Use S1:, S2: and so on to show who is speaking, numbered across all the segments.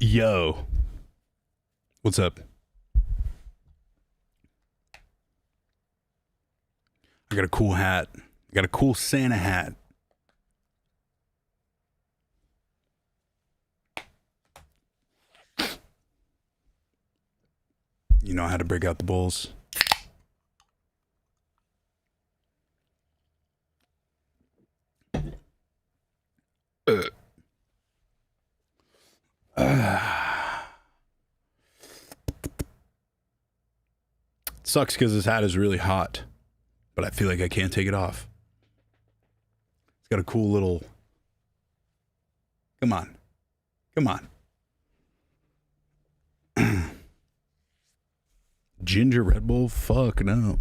S1: Yo. What's up? I got a cool hat. I got a cool Santa hat. You know how to break out the bowls. Sucks because this hat is really hot, but I feel like I can't take it off. It's got a cool little... Come on. Come on. Ginger Red Bull? Fuck no.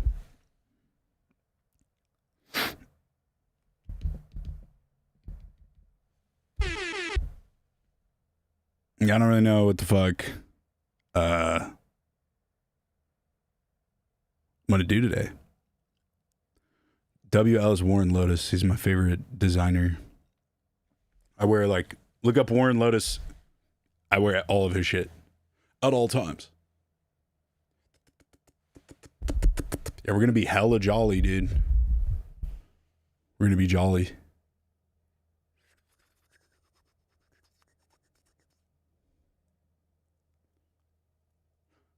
S1: I don't really know what the fuck I'm gonna do today. W.L.'s Warren Lotus. He's my favorite designer. I wear like, look up Warren Lotus. I wear all of his shit at all times. Yeah, we're gonna be hella jolly, dude. We're gonna be jolly.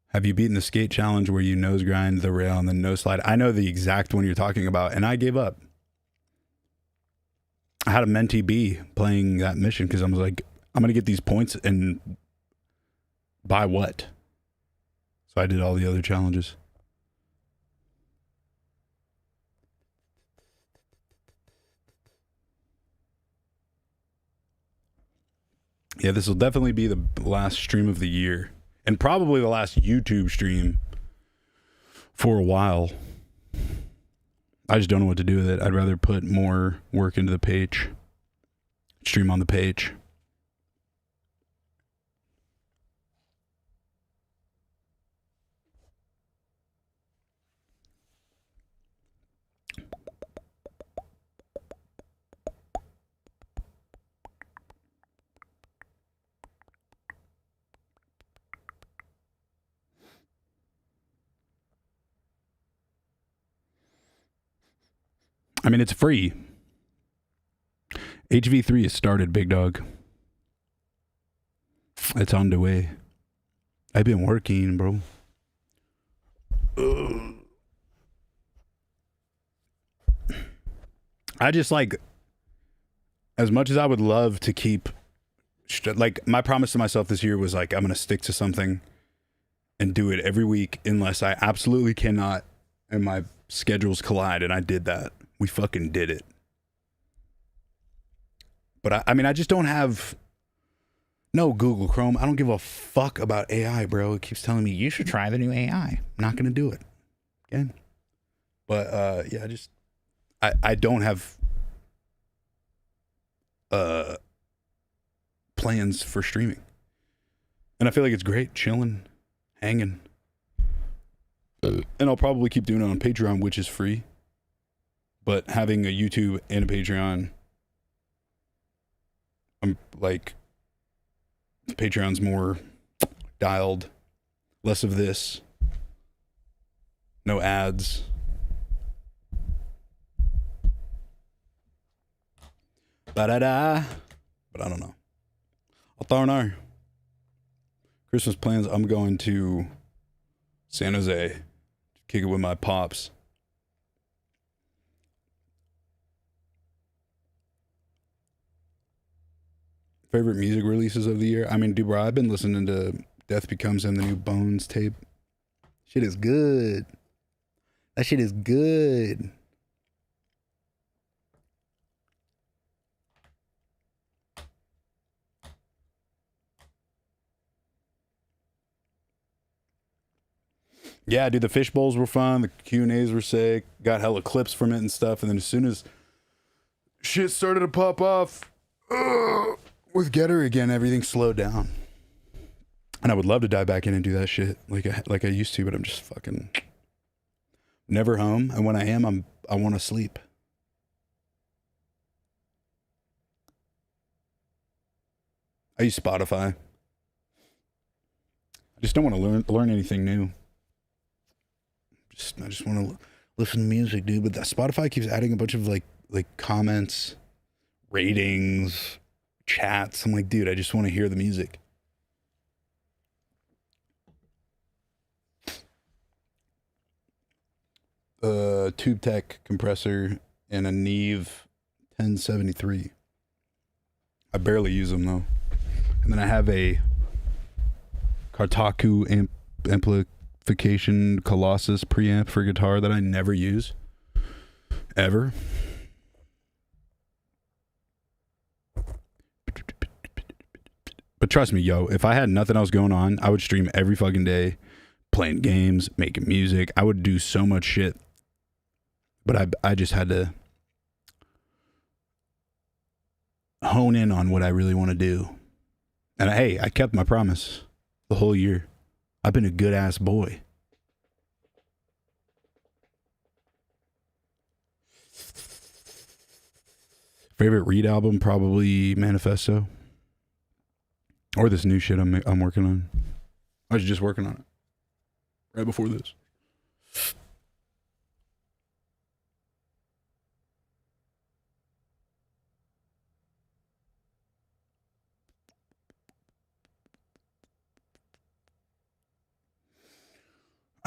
S1: Have you beaten the skate challenge where you nose grind the rail and then nose slide? I know the exact one you're talking about, and I gave up. I had a mentee B playing that mission because I was like, I'm going to get these points and buy what? So I did all the other challenges. Yeah, this will definitely be the last stream of the year. And probably the last YouTube stream for a while. I just don't know what to do with it. I'd rather put more work into the page. Stream on the page. I mean, it's free. HV3 has started, big dog. It's on the way. I've been working, bro. I just like, as much as I would love to keep, like, my promise to myself this year was like, I'm going to stick to something and do it every week unless I absolutely cannot and my schedules collide, and I did that. We fucking did it. But I mean, I just don't have no Google Chrome. I don't give a fuck about AI, bro. It keeps telling me you should try the new AI. I'm not gonna do it again. But yeah, I don't have plans for streaming, and I feel like it's great, chilling, hanging, and I'll probably keep doing it on Patreon, which is free. But having a YouTube and a Patreon, I'm like, Patreon's more dialed, less of this, no ads. Ba-da-da. But I don't know. I don't know. Christmas plans, I'm going to San Jose, kick it with my pops. Favorite music releases of the year? I mean, dude, bro, I've been listening to Death Becomes Him, the new Bones tape. Shit is good. That shit is good. Yeah, dude, the fish bowls were fun. The Q&As were sick. Got hella clips from it and stuff. And then as soon as shit started to pop off, with Getter again, everything slowed down. And I would love to dive back in and do that shit like I used to, but I'm just fucking never home. And when I am, I want to sleep. I use Spotify. Just don't want to learn anything new. I just want to listen to music, dude. But Spotify keeps adding a bunch of like comments, ratings, chats. I'm like, dude, I just want to hear the music. Tube Tech compressor and a Neve 1073. I barely use them though. And then I have a Kartaku amplification Colossus preamp for guitar that I never use. Ever. But trust me, yo, if I had nothing else going on, I would stream every fucking day, playing games, making music. I would do so much shit. But I just had to hone in on what I really want to do. And hey, I kept my promise the whole year. I've been a good ass boy. Favorite REID album? Probably Manifesto. Or this new shit I'm working on. I was just working on it right before this.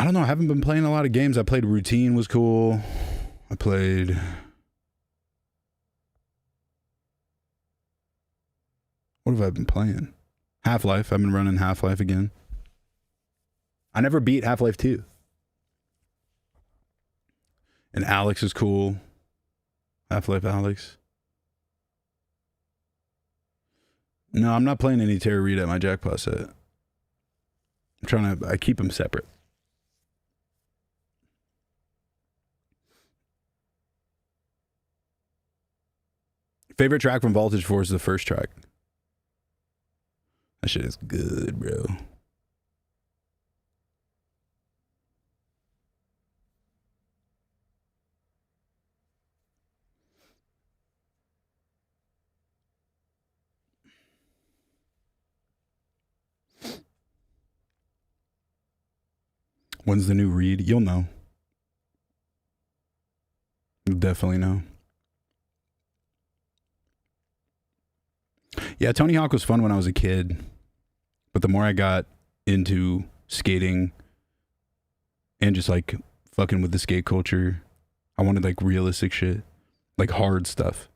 S1: I don't know. I haven't been playing a lot of games. I played Routine, was cool. I played... What have I been playing? Half-Life. I've been running Half-Life again. I never beat Half-Life 2. And Alex is cool. Half-Life Alex. No, I'm not playing any Terra Reed at my jackpot set. I keep them separate. Favorite track from Voltage 4 is the first track. That shit is good, bro. When's the new REID? You'll know. You'll definitely know. Yeah, Tony Hawk was fun when I was a kid. But the more I got into skating and just like fucking with the skate culture, I wanted like realistic shit. Like hard stuff.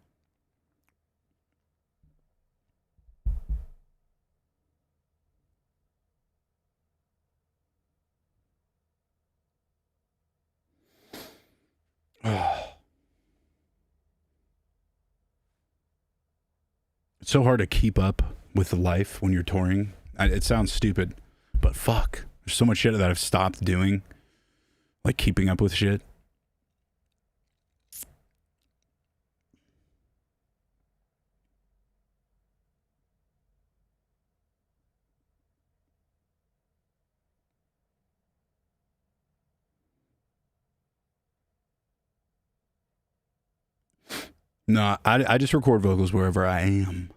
S1: It's so hard to keep up with life when you're touring. It sounds stupid, but fuck. There's so much shit that I've stopped doing. Like keeping up with shit. No, I just record vocals wherever I am.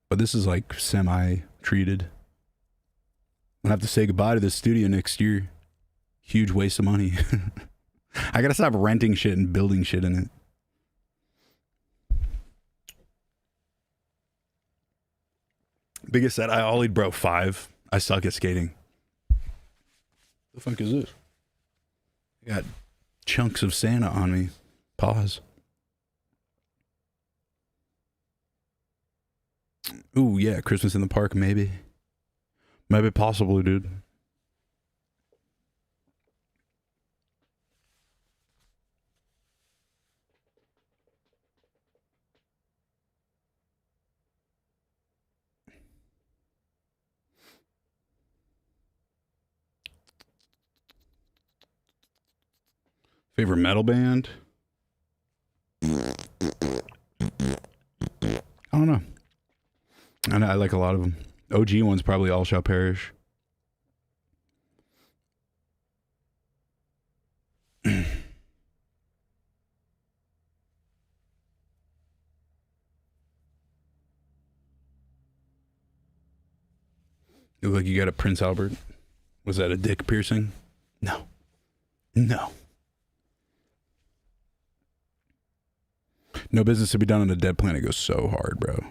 S1: But this is like semi-treated. I'm gonna have to say goodbye to this studio next year. Huge waste of money. I gotta stop renting shit and building shit in it. Biggest set I ollied, bro, 5. I suck at skating. The fuck is this? I got chunks of Santa on me. Pause. Ooh, yeah, Christmas in the park, maybe. Maybe possibly, dude. Favorite metal band? I don't know. I like a lot of them. OG one's probably All Shall Perish. You look like you got a Prince Albert. Was that a dick piercing? No. No. No business to be done on a dead planet goes so hard, bro.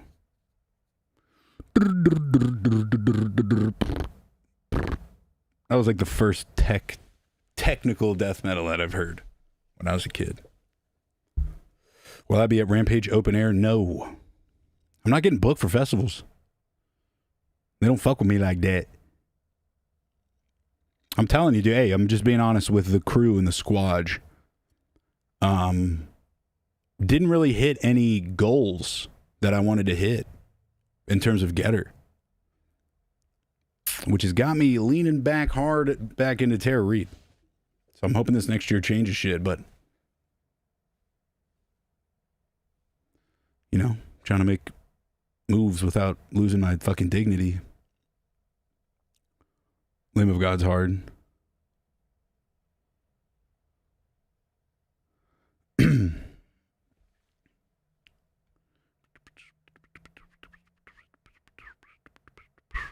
S1: That was like the first technical death metal that I've heard when I was a kid. Will I be at Rampage Open Air? No. I'm not getting booked for festivals. They don't fuck with me like that. I'm telling you, dude, hey, I'm just being honest with the crew and the squad. Didn't really hit any goals that I wanted to hit in terms of Getter, which has got me leaning back hard back into Tara Reid. So I'm hoping this next year changes shit, but you know, trying to make moves without losing my fucking dignity. Lamb of God's hard.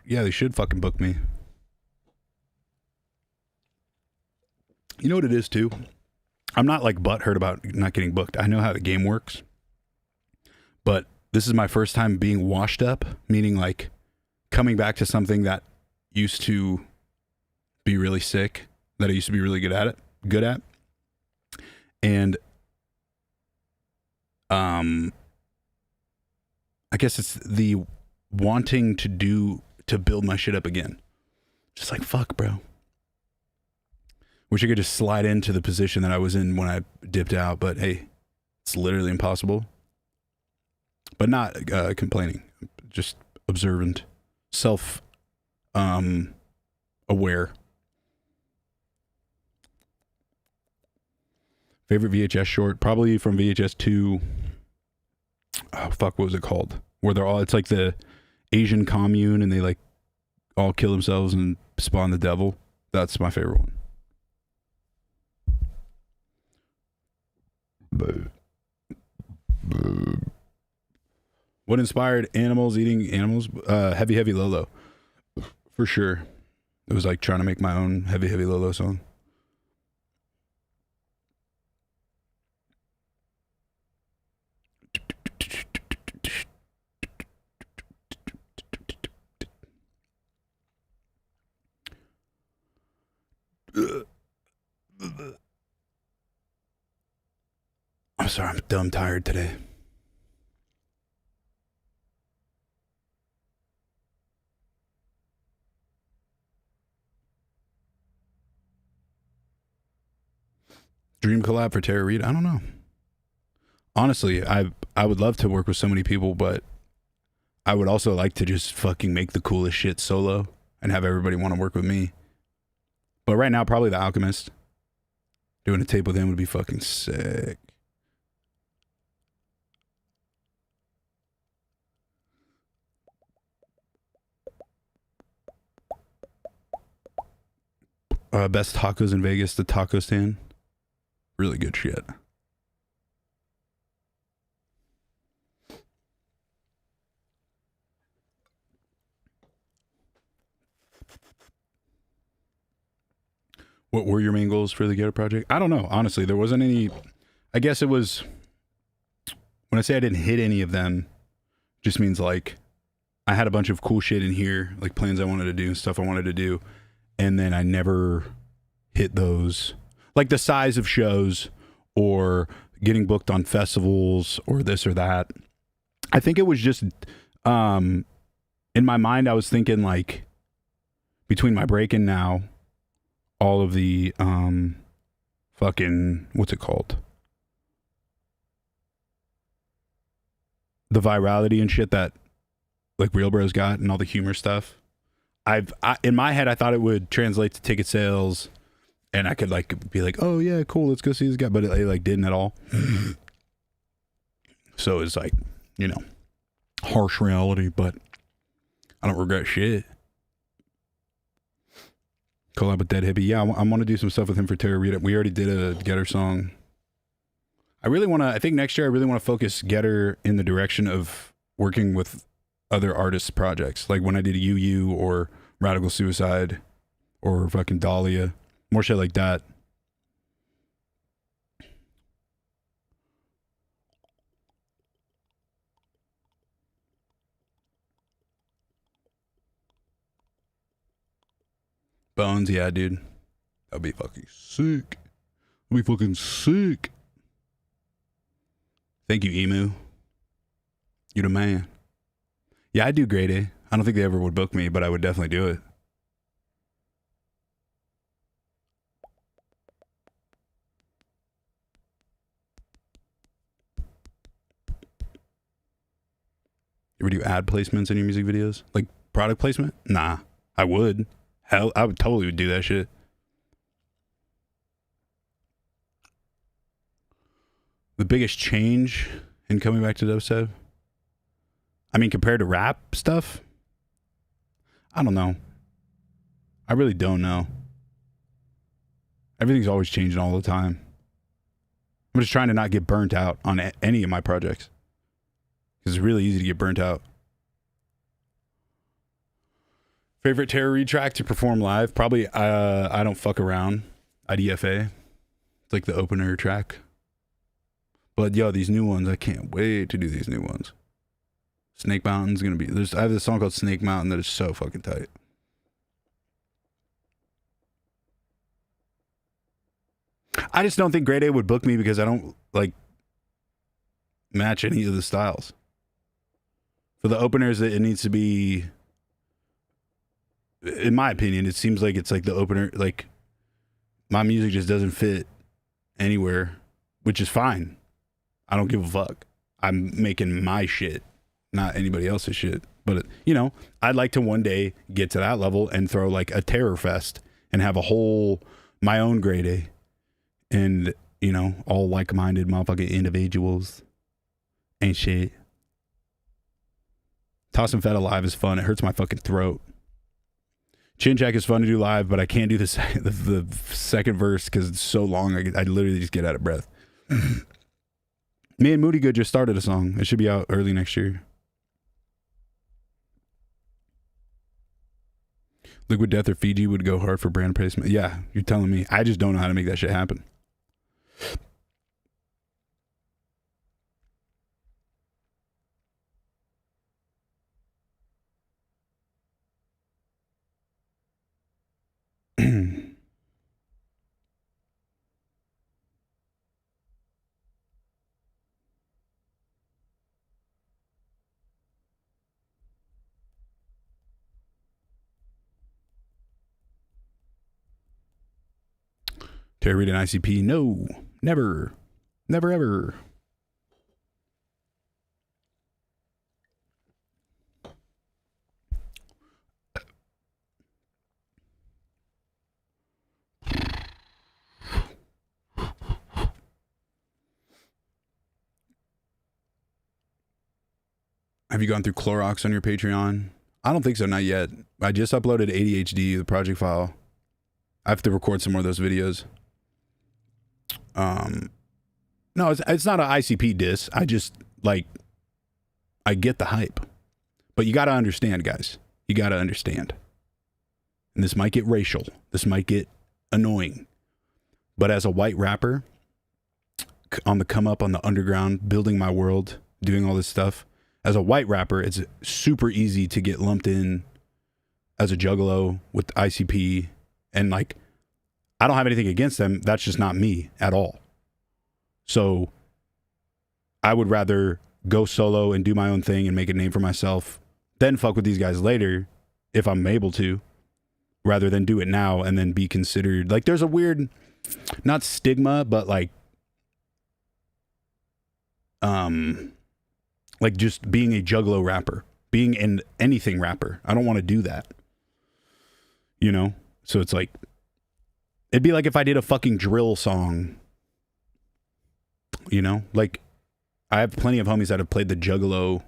S1: Yeah, they should fucking book me. You know what it is too? I'm not like butthurt about not getting booked. I know how the game works. But this is my first time being washed up, meaning like coming back to something that used to be really sick, that I used to be really good at. And I guess it's the wanting to build my shit up again. Just like, fuck, bro. Wish I could just slide into the position that I was in when I dipped out, but hey, it's literally impossible. But not complaining, just observant, aware. Favorite VHS short? Probably from VHS 2. Oh, fuck, what was it called? Where they're all, it's like the Asian commune and they like all kill themselves and spawn the devil. That's my favorite one. What inspired animals eating animals? Heavy Heavy Lolo. For sure. It was like trying to make my own Heavy Heavy Lolo song. I'm sorry, I'm dumb tired today. Dream collab for Tara Reid? I don't know. Honestly, I would love to work with so many people, but I would also like to just fucking make the coolest shit solo and have everybody want to work with me. But right now, probably The Alchemist. Doing a tape with him would be fucking sick. Best tacos in Vegas, the taco stand. Really good shit. What were your main goals for the Getter project? I don't know. Honestly, there wasn't any. I guess it was, when I say I didn't hit any of them, just means like I had a bunch of cool shit in here, like plans I wanted to do, stuff I wanted to do, and then I never hit those. Like the size of shows or getting booked on festivals or this or that. I think it was just, in my mind, I was thinking like between my break and now, all of the fucking, what's it called? The virality and shit that like Real Bros got and all the humor stuff. In my head, I thought it would translate to ticket sales and I could like be like, oh yeah, cool, let's go see this guy. But it like didn't at all. So it's like, you know, harsh reality, but I don't regret shit. Collab with Dead Hippie. Yeah, I want to do some stuff with him for Tara Reid. We already did a Getter song. I think next year I really want to focus Getter in the direction of working with other artists' projects. Like when I did UU or Radical Suicide or fucking Dahlia. More shit like that. Bones, yeah, dude. That'd be fucking sick. That'd be fucking sick. Thank you, Emu. You the man. Yeah, I do grade A. I don't think they ever would book me, but I would definitely do it. You ever do ad placements in your music videos? Like product placement? Nah, I would. Hell, I would totally do that shit. The biggest change in coming back to dubstep? I mean, compared to rap stuff? I don't know. I really don't know. Everything's always changing all the time. I'm just trying to not get burnt out on any of my projects. Because it's really easy to get burnt out. Favorite Tara Reid track to perform live? Probably I Don't Fuck Around. IDFA. It's like the opener track. But yo, these new ones, I can't wait to do these new ones. Snake Mountain's gonna be... I have this song called Snake Mountain that is so fucking tight. I just don't think Grade A would book me because I don't, like, match any of the styles. For the openers, it needs to be... In my opinion, it seems like it's like the opener... Like, my music just doesn't fit anywhere, which is fine. I don't give a fuck. I'm making my shit, not anybody else's shit. But, you know, I'd like to one day get to that level and throw like a terror fest and have a whole, my own Grade A. And, you know, all like-minded motherfucking individuals and shit. Tossing Feta live is fun. It hurts my fucking throat. Chin Check is fun to do live, but I can't do the second verse because it's so long. I literally just get out of breath. Me and Moody Good just started a song. It should be out early next year. Liquid Death or Fiji would go hard for brand placement. Yeah, you're telling me. I just don't know how to make that shit happen. Tara Reid and ICP? No, never, never, ever. Have you gone through Clorox on your Patreon? I don't think so, not yet. I just uploaded ADHD, the project file. I have to record some more of those videos. No, it's not an ICP diss. I just, like, I get the hype. But you got to understand, guys. You got to understand. And this might get racial. This might get annoying. But as a white rapper, on the come up, on the underground, building my world, doing all this stuff, as a white rapper, it's super easy to get lumped in as a juggalo with ICP. And, like, I don't have anything against them. That's just not me at all. So I would rather go solo and do my own thing and make a name for myself, then fuck with these guys later if I'm able to, rather than do it now and then be considered. Like, there's a weird, not stigma, but like just being a juggalo rapper, being an anything rapper. I don't want to do that. You know? So it's like, it'd be like if I did a fucking drill song, you know? Like, I have plenty of homies that have played the juggalo,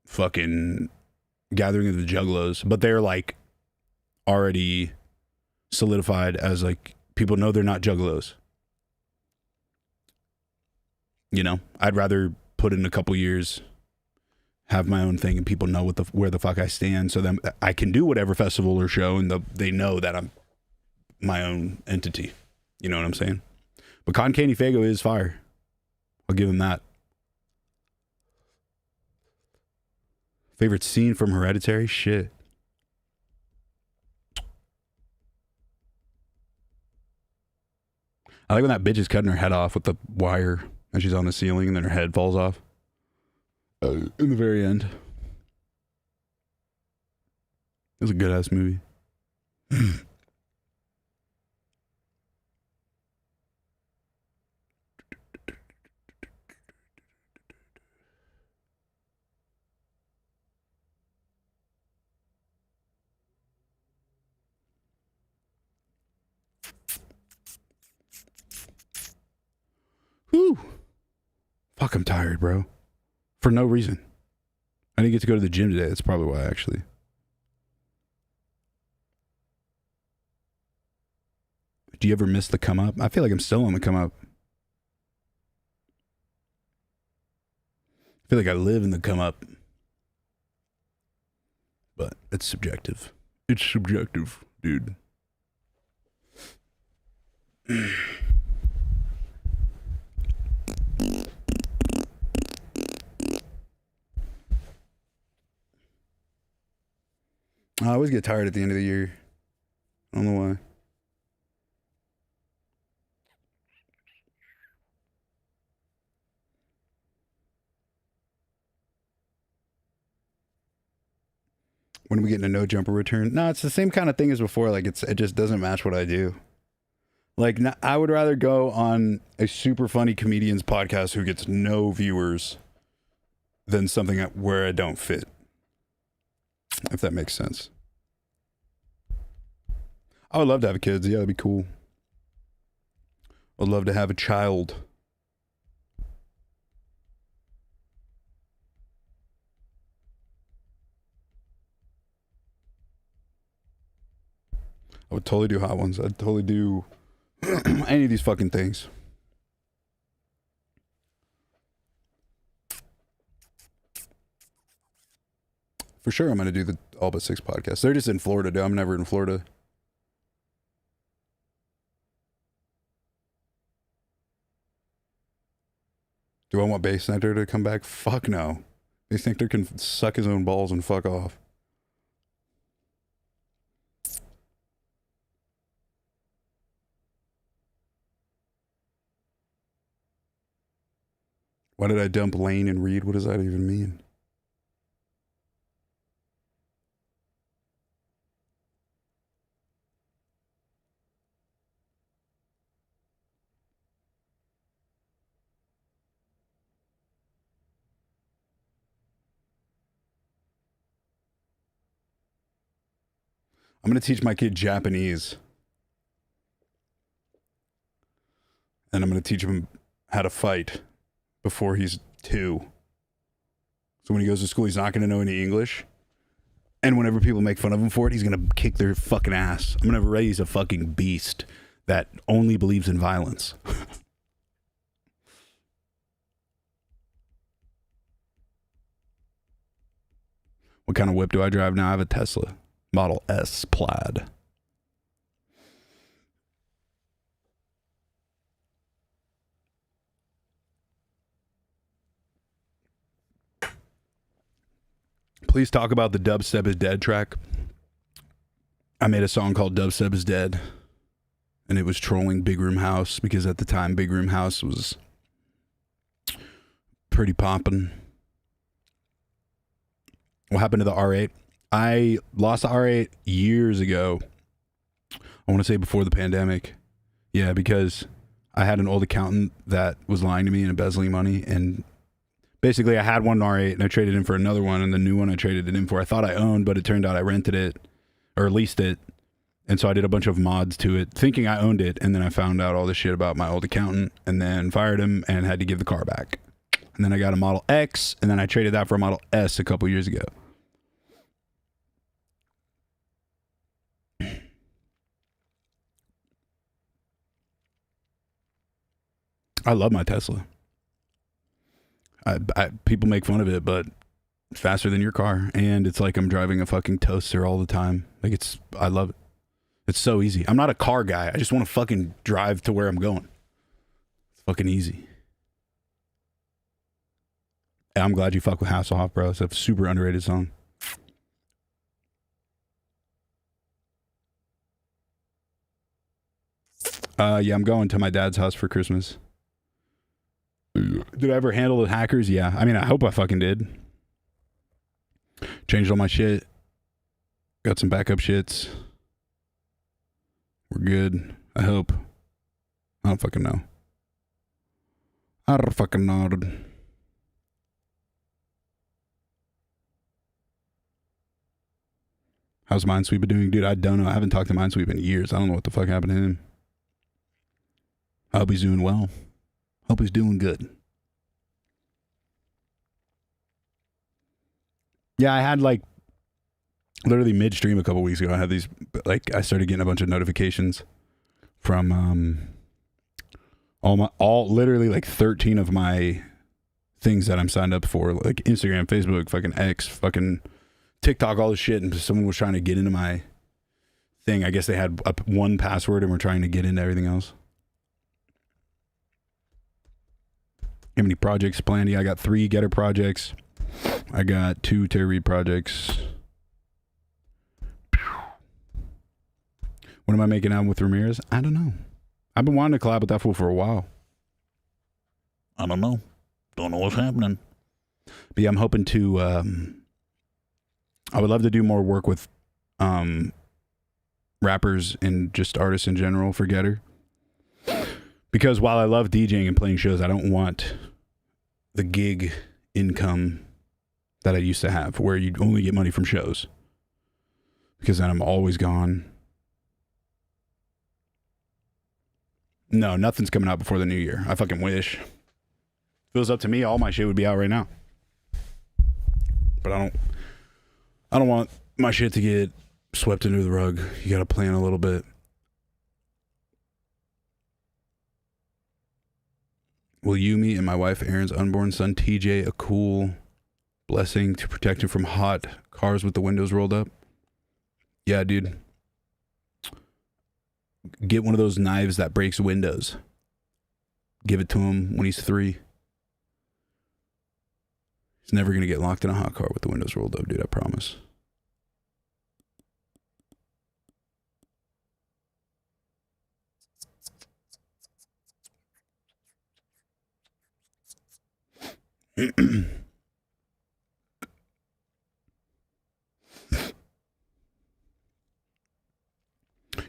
S1: fucking Gathering of the Juggalos, but they're like already solidified as like, people know they're not juggalos. You know? I'd rather put in a couple years, have my own thing and people know where the fuck I stand, so then I can do whatever festival or show and they know that I'm my own entity. You know what I'm saying? But Cotton Candy Fago is fire. I'll give him that. Favorite scene from Hereditary? Shit. I like when that bitch is cutting her head off with the wire and she's on the ceiling and then her head falls off. In the very end. It was a good ass movie. Whew. Fuck, I'm tired, bro. For no reason. I didn't get to go to the gym today. That's probably why, actually. Do you ever miss the come up? I feel like I'm still on the come up. I feel like I live in the come up. But it's subjective. It's subjective, dude. I always get tired at the end of the year. I don't know why. When are we getting a no jumper return? No, it's the same kind of thing as before. Like it just doesn't match what I do. Like I would rather go on a super funny comedian's podcast who gets no viewers than something where I don't fit. If that makes sense. I would love to have kids. Yeah, that'd be cool. I'd love to have a child. I would totally do hot ones. I'd totally do any of these fucking things. For sure, I'm going to do the All But Six podcast. They're just in Florida, dude. I'm never in Florida. Do I want Bass Nectar to come back? Fuck no. Bass Nectar can suck his own balls and fuck off. Why did I dump Lane and Reed? What does that even mean? I'm going to teach my kid Japanese. And I'm going to teach him how to fight before he's 2. So when he goes to school, he's not going to know any English. And whenever people make fun of him for it, he's going to kick their fucking ass. I'm going to raise a fucking beast that only believes in violence. What kind of whip do I drive now? I have a Tesla Model S Plaid. Please talk about the Dubstep is Dead track. I made a song called Dubstep is Dead. And it was trolling Big Room House because at the time Big Room House was pretty poppin'. What happened to the R8? I lost the R8 years ago. I want to say before the pandemic. Yeah, because I had an old accountant that was lying to me and embezzling money. And basically I had one R8 and I traded in for another one. And the new one I traded it in for, I thought I owned, but it turned out I rented it or leased it. And so I did a bunch of mods to it thinking I owned it. And then I found out all this shit about my old accountant and then fired him and had to give the car back. And then I got a Model X and then I traded that for a Model S a couple years ago. I love my Tesla. People make fun of it, but faster than your car, and it's like I'm driving a fucking toaster all the time. Like I love it. It's so easy. I'm not a car guy. I just want to fucking drive to where I'm going. It's fucking easy. And I'm glad you fuck with Hasselhoff, bro. It's a super underrated song. Yeah, I'm going to my dad's house for Christmas. Did I ever handle the hackers? Yeah. I mean, I hope I fucking did. Changed all my shit. Got some backup shits. We're good. I hope. I don't fucking know. I don't fucking know. How's Minesweeper doing? Dude, I don't know. I haven't talked to Minesweep in years. I don't know what the fuck happened to him. I hope he's doing well. Hope he's doing good. Yeah, I had like literally midstream a couple weeks ago. I had these, like, I started getting a bunch of notifications from literally like 13 of my things that I'm signed up for, like Instagram, Facebook, fucking X, fucking TikTok, all this shit. And someone was trying to get into my thing. I guess they had one password and were trying to get into everything else. How many projects planned? Yeah, I got 3 Getter projects. I got 2 Terry Reid projects. When am I making out with Ramirez? I don't know. I've been wanting to collab with that fool for a while. I don't know. Don't know what's happening. But yeah, I'm hoping to, I would love to do more work with rappers and just artists in general for Getter. Because while I love DJing and playing shows, I don't want the gig income that I used to have, where you only get money from shows. Because then I'm always gone. No, nothing's coming out before the new year. I fucking wish. If it was up to me, all my shit would be out right now. But I don't want my shit to get swept under the rug. You gotta plan a little bit. Will Yumi and my wife Aaron's unborn son TJ a cool blessing to protect him from hot cars with the windows rolled up? Yeah, dude. Get one of those knives that breaks windows. Give it to him when he's 3. He's never going to get locked in a hot car with the windows rolled up, dude. I promise. You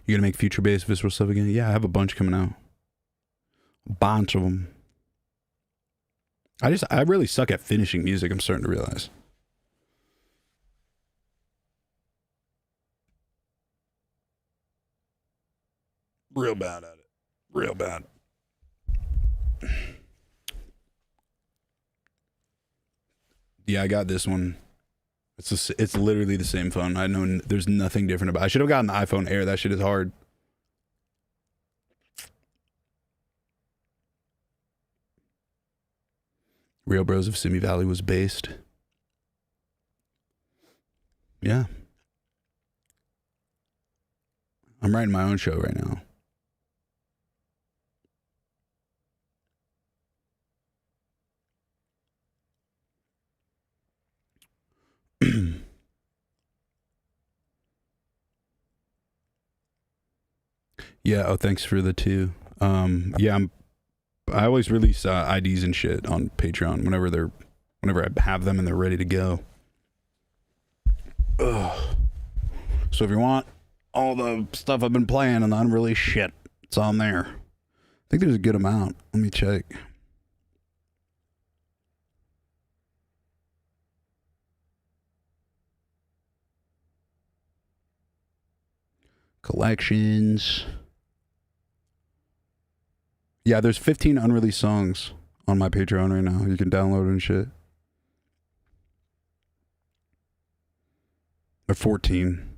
S1: gonna make future-based visceral stuff again? Yeah, I have a bunch coming out. A bunch of them. I really suck at finishing music, I'm starting to realize. Real bad at it. Real bad. Yeah, I got this one. It's literally the same phone. I know there's nothing different about it. I should have gotten the iPhone Air. That shit is hard. Real Bros of Simi Valley was based. Yeah. I'm writing my own show right now. Yeah, oh, thanks for the 2. Yeah, I always release IDs and shit on Patreon whenever I have them and they're ready to go. Ugh. So if you want all the stuff I've been playing and the unreleased shit, it's on there. I think there's a good amount. Let me check. Collections. Yeah, there's 15 unreleased songs on my Patreon right now. You can download and shit. Or 14.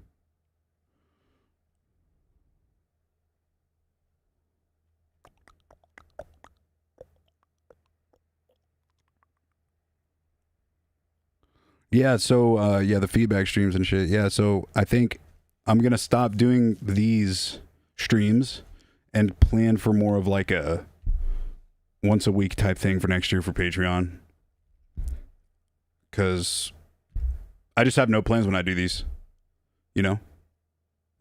S1: Yeah, so yeah, the feedback streams and shit. Yeah, so I think I'm gonna stop doing these streams and plan for more of like a once a week type thing for next year for Patreon. Cause I just have no plans when I do these, you know?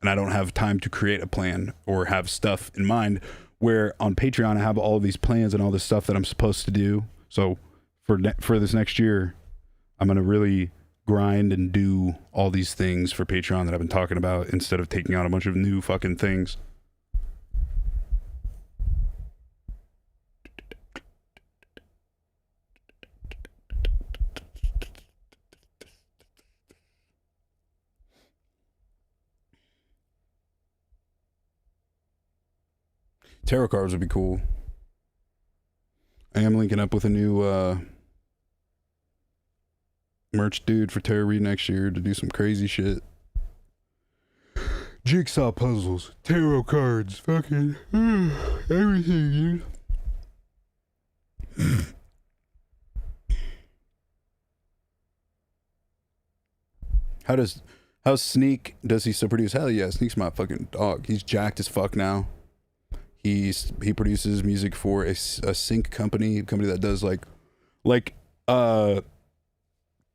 S1: And I don't have time to create a plan or have stuff in mind, where on Patreon I have all of these plans and all this stuff that I'm supposed to do. So for this next year, I'm going to really grind and do all these things for Patreon that I've been talking about instead of taking on a bunch of new fucking things. Tarot cards would be cool. I am linking up with a new merch dude for Tarot REID next year to do some crazy shit. Jigsaw puzzles, tarot cards, fucking everything, dude. How Sneak, does he still produce? Hell yeah, Sneak's my fucking dog. He's jacked as fuck now. He produces music for a sync company that does like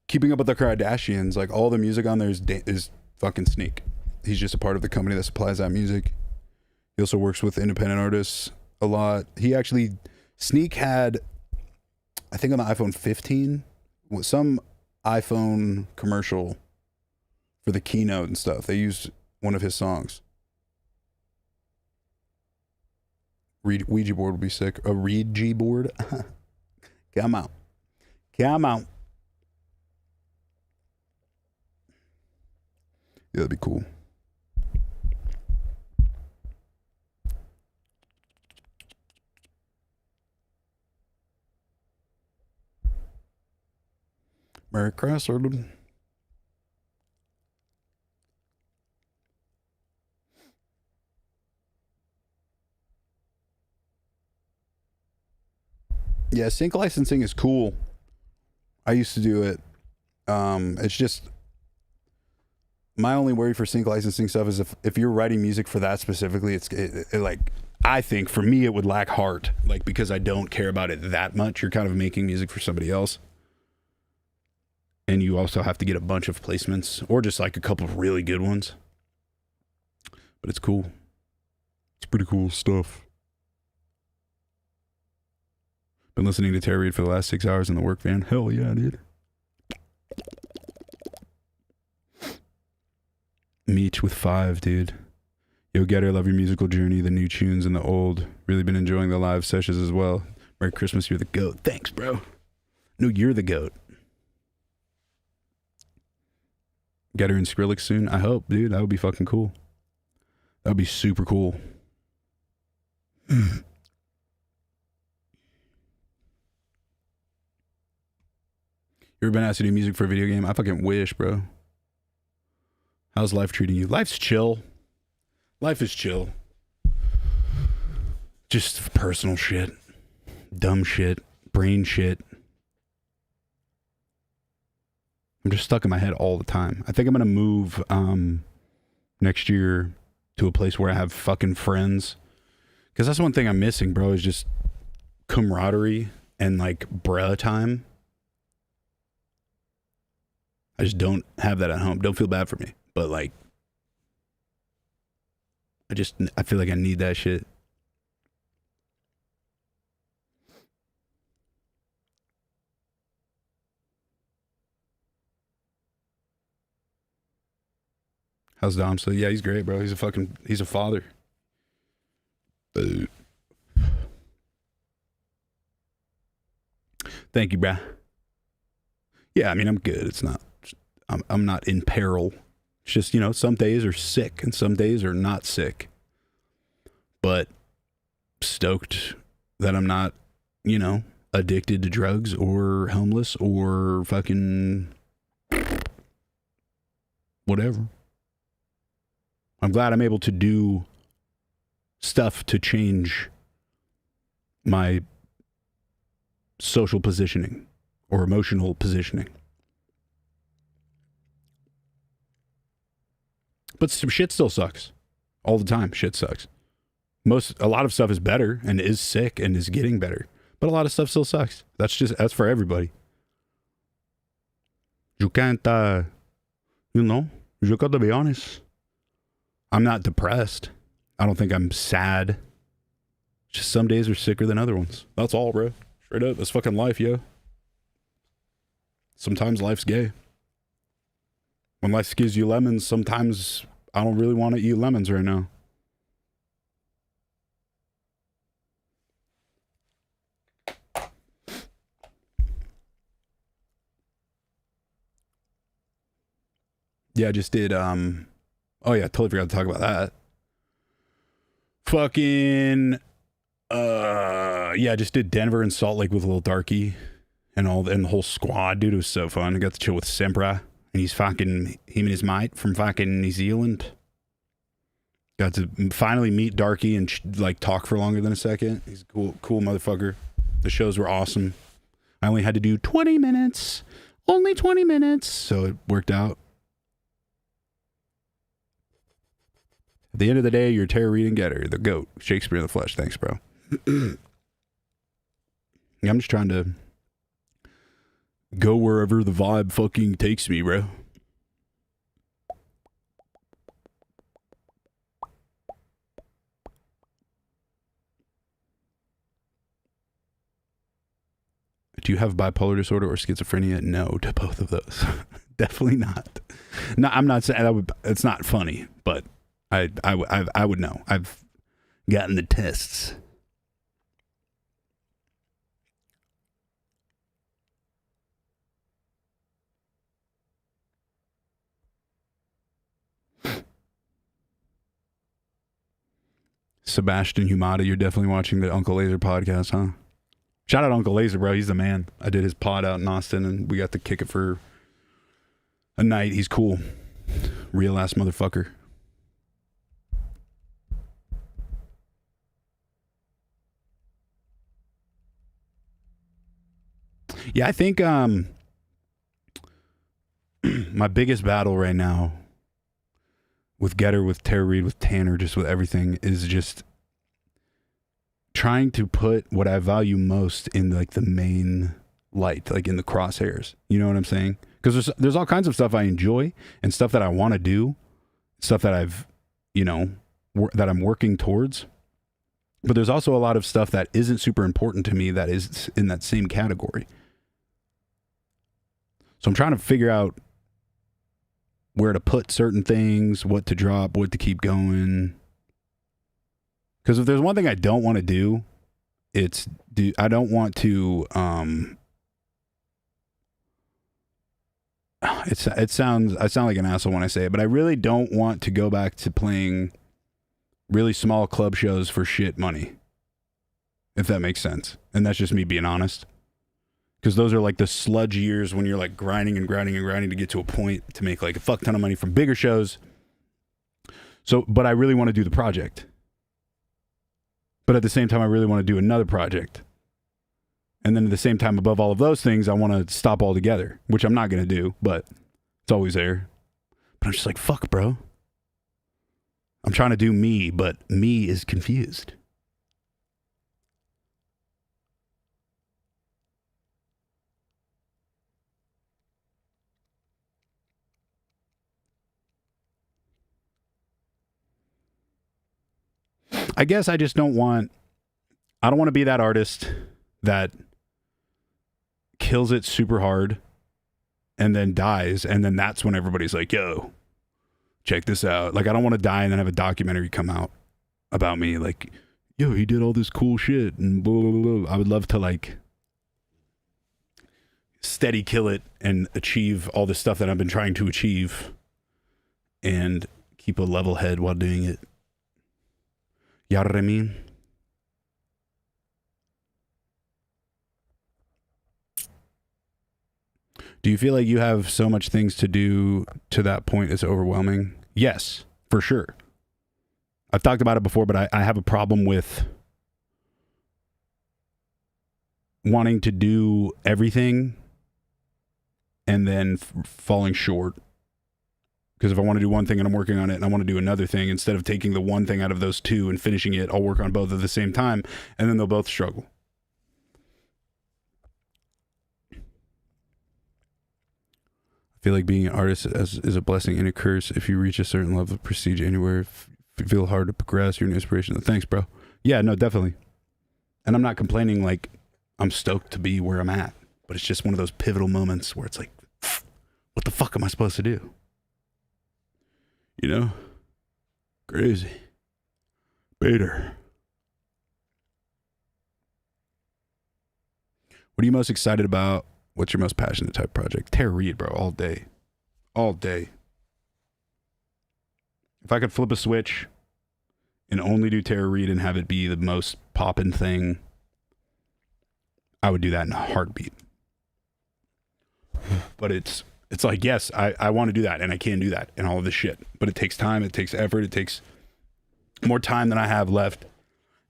S1: Keeping Up with the Kardashians. Like all the music on there is fucking Sneak. He's just a part of the company that supplies that music. He also works with independent artists a lot. Sneak had, I think on the iPhone 15, some iPhone commercial for the keynote and stuff. They used one of his songs. Ouija board would be sick. A REID board. Come out. Yeah, that'd be cool. Merry Christmas. Yeah, sync licensing is cool. I used to do it. It's just my only worry for sync licensing stuff is if you're writing music for that specifically, it like, I think for me it would lack heart, like, because I don't care about it that much. You're kind of making music for somebody else, and you also have to get a bunch of placements or just like a couple of really good ones. But it's cool. It's pretty cool stuff. Been listening to Tarot REID for the last 6 hours in the work van. Hell yeah, dude. Meet with 5, dude. Yo, Getter, love your musical journey, the new tunes and the old. Really been enjoying the live sessions as well. Merry Christmas, you're the GOAT. Thanks, bro. No, you're the GOAT. Getter and Skrillex soon. I hope, dude. That would be fucking cool. That would be super cool. You ever been asked to do music for a video game? I fucking wish, bro. How's life treating you? Life's chill. Life is chill. Just personal shit. Dumb shit. Brain shit. I'm just stuck in my head all the time. I think I'm going to move next year to a place where I have fucking friends. Because that's one thing I'm missing, bro, is just camaraderie and like bruh time. I just don't have that at home. Don't feel bad for me. But like, I feel like I need that shit. How's Dom? So yeah, he's great, bro. He's a father. Thank you, bro. Yeah, I mean, I'm good. It's not, I'm not in peril. It's just, you know, some days are sick and some days are not sick. But stoked that I'm not, you know, addicted to drugs or homeless or fucking whatever. I'm glad I'm able to do stuff to change my social positioning or emotional positioning. But some shit still sucks. All the time, shit sucks. A lot of stuff is better and is sick and is getting better. But a lot of stuff still sucks. That's for everybody. You can't, you gotta be honest. I'm not depressed. I don't think I'm sad. Just some days are sicker than other ones. That's all, bro. Straight up. That's fucking life, yo. Sometimes life's gay. When life gives you lemons, sometimes I don't really want to eat lemons right now. Yeah, I just did, oh yeah, totally forgot to talk about that. Fucking, yeah, I just did Denver and Salt Lake with Lil Darky and the whole squad, dude. It was so fun. I got to chill with Sempra, and him and his mate from fucking New Zealand. Got to finally meet Darky and talk for longer than a second. He's a cool motherfucker. The shows were awesome. I only had to do 20 minutes, only 20 minutes, so it worked out. At the end of the day, you're Tara Reid and Getter, the GOAT, Shakespeare in the flesh. Thanks, bro. I'm just trying to go wherever the vibe fucking takes me, bro. Do you have bipolar disorder or schizophrenia? No to both of those. Definitely not. No, I'm not saying it's not funny, but I would know. I've gotten the tests. Sebastian Humada, you're definitely watching the Uncle Laser podcast, huh? Shout out Uncle Laser, bro. He's the man. I did his pod out in Austin, and we got to kick it for a night. He's cool. Real ass motherfucker. Yeah, I think my biggest battle right now with Getter, with Tara Reid, with Tanner, just with everything, is just trying to put what I value most in the main light, in the crosshairs. You know what I'm saying? Because there's all kinds of stuff I enjoy and stuff that I want to do, stuff that I've, that I'm working towards. But there's also a lot of stuff that isn't super important to me that is in that same category. So I'm trying to figure out where to put certain things, what to drop, what to keep going. Because if there's one thing I don't want to do, I don't want to, I sound like an asshole when I say it, but I really don't want to go back to playing really small club shows for shit money, if that makes sense. And that's just me being honest. Because those are the sludge years when you're grinding and grinding and grinding to get to a point to make a fuck ton of money from bigger shows. So, but I really want to do the project. But at the same time, I really want to do another project. And then at the same time, above all of those things, I want to stop altogether, which I'm not going to do, but it's always there. But I'm just fuck, bro. I'm trying to do me, but me is confused. I guess I just don't want to be that artist that kills it super hard and then dies. And then that's when everybody's like, yo, check this out. I don't want to die and then have a documentary come out about me. Yo, he did all this cool shit and blah, blah, blah. I would love to steady kill it and achieve all the stuff that I've been trying to achieve and keep a level head while doing it. You know what I mean? Do you feel like you have so much things to do to that point it's overwhelming? Yes, for sure. I've talked about it before, but I have a problem with wanting to do everything and then falling short Because if I want to do one thing and I'm working on it and I want to do another thing, instead of taking the one thing out of those two and finishing it, I'll work on both at the same time, and then they'll both struggle. I feel like being an artist is a blessing and a curse. If you reach a certain level of prestige anywhere, if you feel hard to progress, you're an inspiration. Thanks, bro. Yeah, no, definitely. And I'm not complaining, like, I'm stoked to be where I'm at, but it's just one of those pivotal moments where it's like, what the fuck am I supposed to do? You know? Crazy. Bader. What are you most excited about? What's your most passionate type project? Tara Reid, bro, all day. All day. If I could flip a switch and only do Tara Reid and have it be the most poppin' thing, I would do that in a heartbeat. But it's like, yes, I want to do that and I can do that and all of this shit. But it takes time, it takes effort, it takes more time than I have left.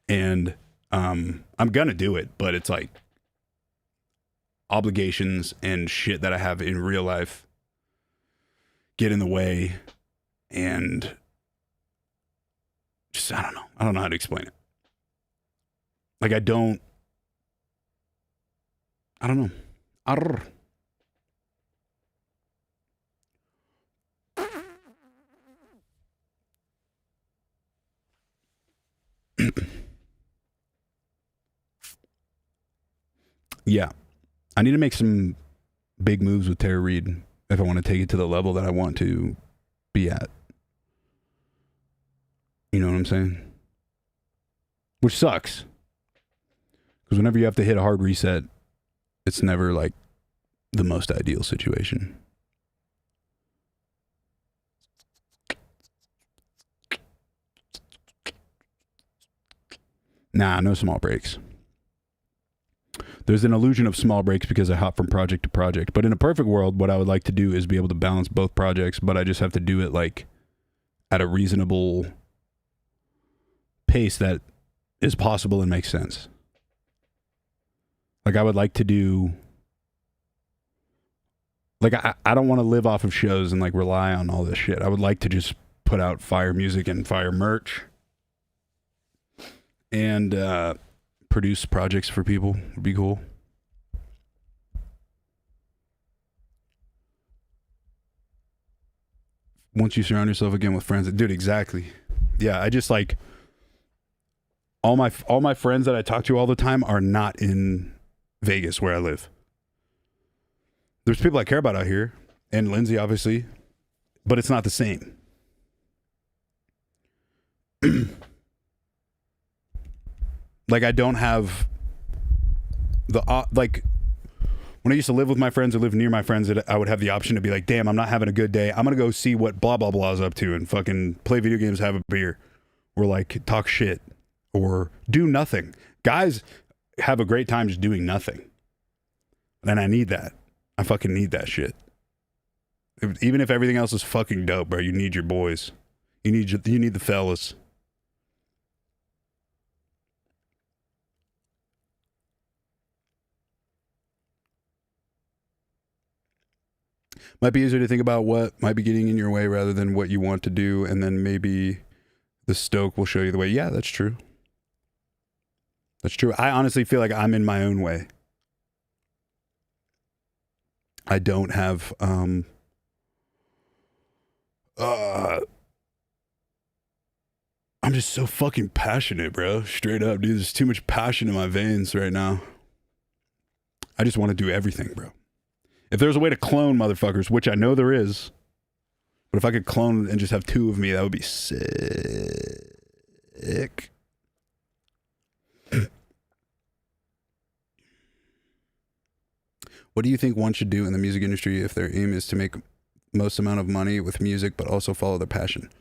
S1: And I'm gonna do it, but it's like obligations and shit that I have in real life get in the way, and just I don't know how to explain it. Like I don't know. Yeah, I need to make some big moves with Tara Reid if I want to take it to the level that I want to be at. You know what I'm saying? Which sucks. Because whenever you have to hit a hard reset, it's never like the most ideal situation. Nah, no small breaks. There's an illusion of small breaks because I hop from project to project. But in a perfect world, what I would like to do is be able to balance both projects, but I just have to do it like at a reasonable pace that is possible and makes sense. Like I would like to do, like I don't want to live off of shows and like rely on all this shit. I would like to just put out fire music and fire merch and produce projects for people. Would be cool. Once you surround yourself again with friends, dude, exactly. Yeah, I just like all my friends that I talk to all the time are not in Vegas where I live. There's people I care about out here, and Lindsay obviously, but it's not the same. Like I don't have the like when I used to live with my friends or live near my friends, I would have the option to be like, damn, I'm not having a good day. I'm gonna go see what blah blah blah is up to and fucking play video games, have a beer, or like talk shit or do nothing. Guys have a great time just doing nothing, and I need that. I fucking need that shit. Even if everything else is fucking dope, bro, you need your boys. You need the fellas. Might be easier to think about what might be getting in your way rather than what you want to do, and then maybe the stoke will show you the way. Yeah, that's true. That's true. I honestly feel like I'm in my own way. I don't have I'm just so fucking passionate, bro. Straight up, dude. There's too much passion in my veins right now. I just want to do everything, bro. If there's a way to clone motherfuckers, which I know there is, but if I could clone and just have two of me, that would be sick. What do you think one should do in the music industry if their aim is to make most amount of money with music, but also follow their passion?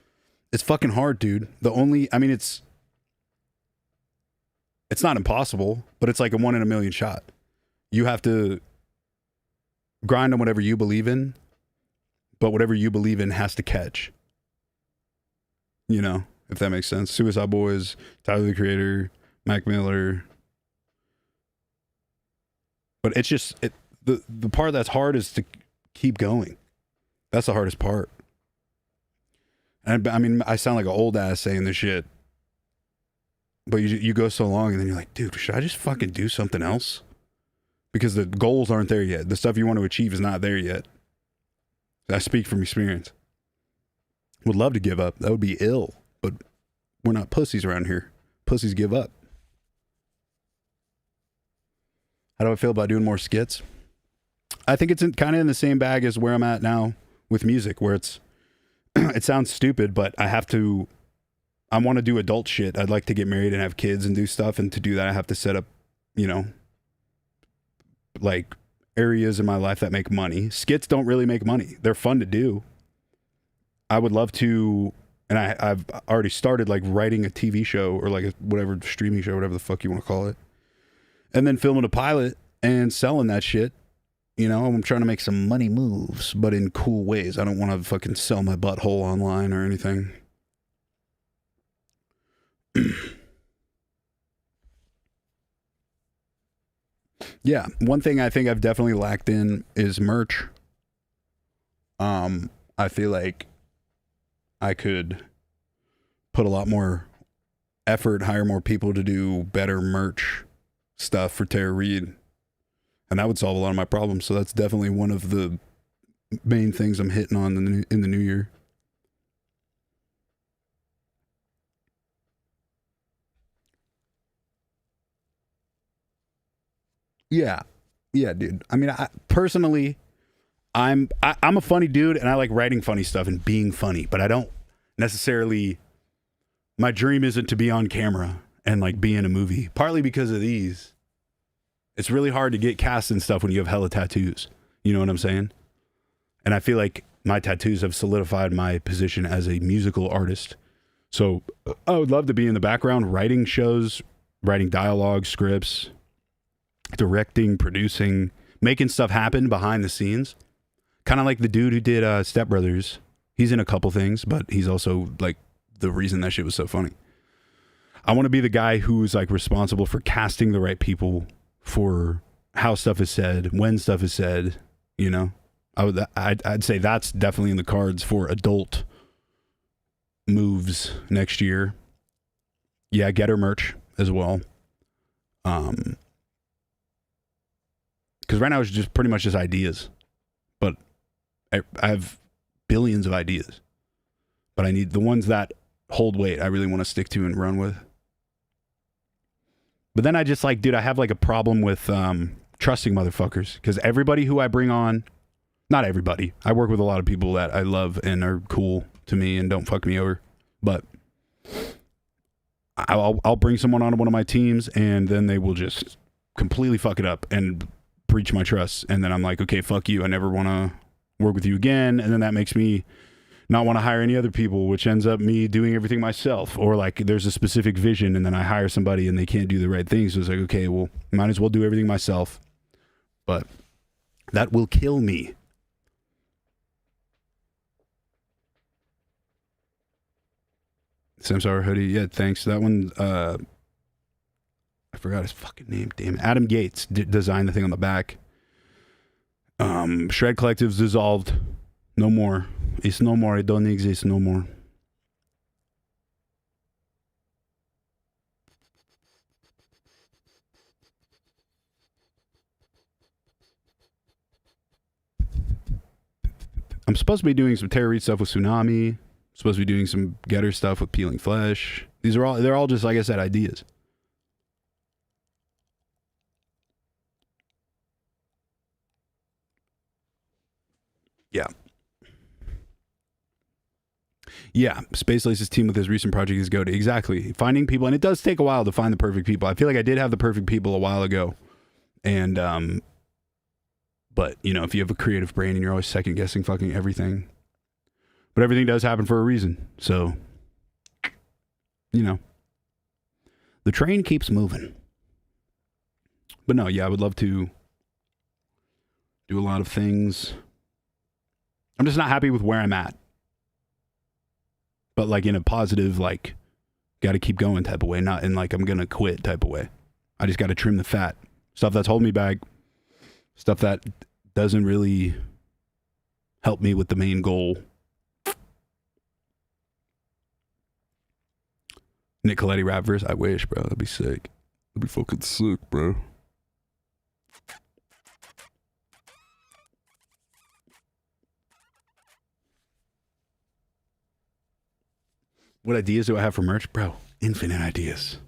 S1: It's fucking hard, dude. It's not impossible, but it's like a 1 in a million shot. You have to grind on whatever you believe in, but whatever you believe in has to catch. You know, if that makes sense. Suicide Boys, Tyler the Creator, Mac Miller. But it's just, the part that's hard is to keep going. That's the hardest part. And I mean, I sound like an old ass saying this shit, but you go so long and then you're like, dude, should I just fucking do something else? Because the goals aren't there yet. The stuff you want to achieve is not there yet. I speak from experience. Would love to give up. That would be ill, but we're not pussies around here. Pussies give up. How do I feel about doing more skits? I think it's kind of in the same bag as where I'm at now with music, where it's it sounds stupid, but I want to do adult shit. I'd like to get married and have kids and do stuff, and to do that I have to set up, like areas in my life that make money. Skits don't really make money. They're fun to do. I would love to, and I've already started like writing a TV show or like whatever streaming show, whatever the fuck you want to call it, and then filming a pilot and selling that shit. I'm trying to make some money moves, but in cool ways. I don't want to fucking sell my butthole online or anything. Yeah, one thing I think I've definitely lacked in is merch. I feel like I could put a lot more effort, hire more people to do better merch stuff for Tara Reid. And that would solve a lot of my problems. So that's definitely one of the main things I'm hitting on in the new year. Yeah. Yeah, dude. I mean, personally, I'm a funny dude and I like writing funny stuff and being funny, but I don't necessarily, my dream isn't to be on camera and like be in a movie, partly because of these. It's really hard to get cast and stuff when you have hella tattoos. You know what I'm saying? And I feel like my tattoos have solidified my position as a musical artist. So I would love to be in the background, writing shows, writing dialogue, scripts, directing, producing, making stuff happen behind the scenes. Kind of like the dude who did Step Brothers. He's in a couple things, but he's also like the reason that shit was so funny. I want to be the guy who's like responsible for casting the right people, for how stuff is said, when stuff is said, I'd say that's definitely in the cards for adult moves next year. Yeah, get her merch as well. Because right now it's just pretty much just ideas, but I have billions of ideas, but I need the ones that hold weight. I really want to stick to and run with. But then I just like, dude, I have like a problem with trusting motherfuckers, because everybody who I bring on, not everybody, I work with a lot of people that I love and are cool to me and don't fuck me over, but I'll bring someone on one of my teams and then they will just completely fuck it up and breach my trust. And then I'm like, okay, fuck you. I never want to work with you again. And then that makes me not want to hire any other people, which ends up me doing everything myself. Or like there's a specific vision and then I hire somebody and they can't do the right thing. So it's like, okay, well, might as well do everything myself. But that will kill me. Samsar hoodie. Yeah, thanks. That one, I forgot his fucking name. Damn it. Adam Gates designed the thing on the back. Shred Collective's dissolved. No more. It's no more. It don't exist no more. I'm supposed to be doing some Tara Reid stuff with Tsunami. I'm supposed to be doing some Getter stuff with Peeling Flesh. They're all just, like I said, ideas. Yeah. Yeah, Space Lace's team with his recent project is GOAT. Exactly. Finding people, and it does take a while to find the perfect people. I feel like I did have the perfect people a while ago. And, but, if you have a creative brain and you're always second guessing fucking everything. But everything does happen for a reason. So, the train keeps moving. But no, yeah, I would love to do a lot of things. I'm just not happy with where I'm at. But like in a positive, like, got to keep going type of way, not in like I'm going to quit type of way. I just got to trim the fat. Stuff that's holding me back. Stuff that doesn't really help me with the main goal. Nick Coletti rap verse. I wish, bro. That'd be sick. That'd be fucking sick, bro. What ideas do I have for merch? Bro, infinite ideas.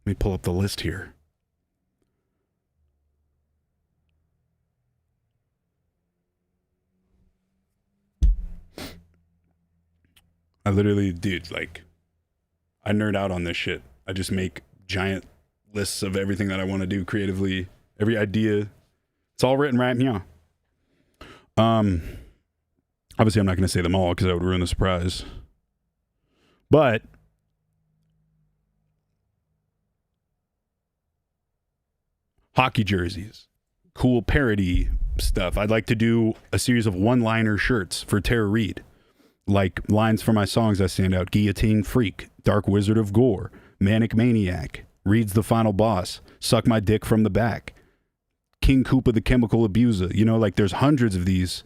S1: Let me pull up the list here. I literally, dude, like, I nerd out on this shit. I just make giant lists of everything that I want to do creatively. Every idea. It's all written right here. Obviously, I'm not going to say them all because I would ruin the surprise. But hockey jerseys, cool parody stuff. I'd like to do a series of one-liner shirts for Tara Reid. Like lines for my songs that stand out. Guillotine Freak, Dark Wizard of Gore, Manic Maniac, Reed's the Final Boss, Suck My Dick from the Back, King Koopa the Chemical Abuser. You know, like there's hundreds of these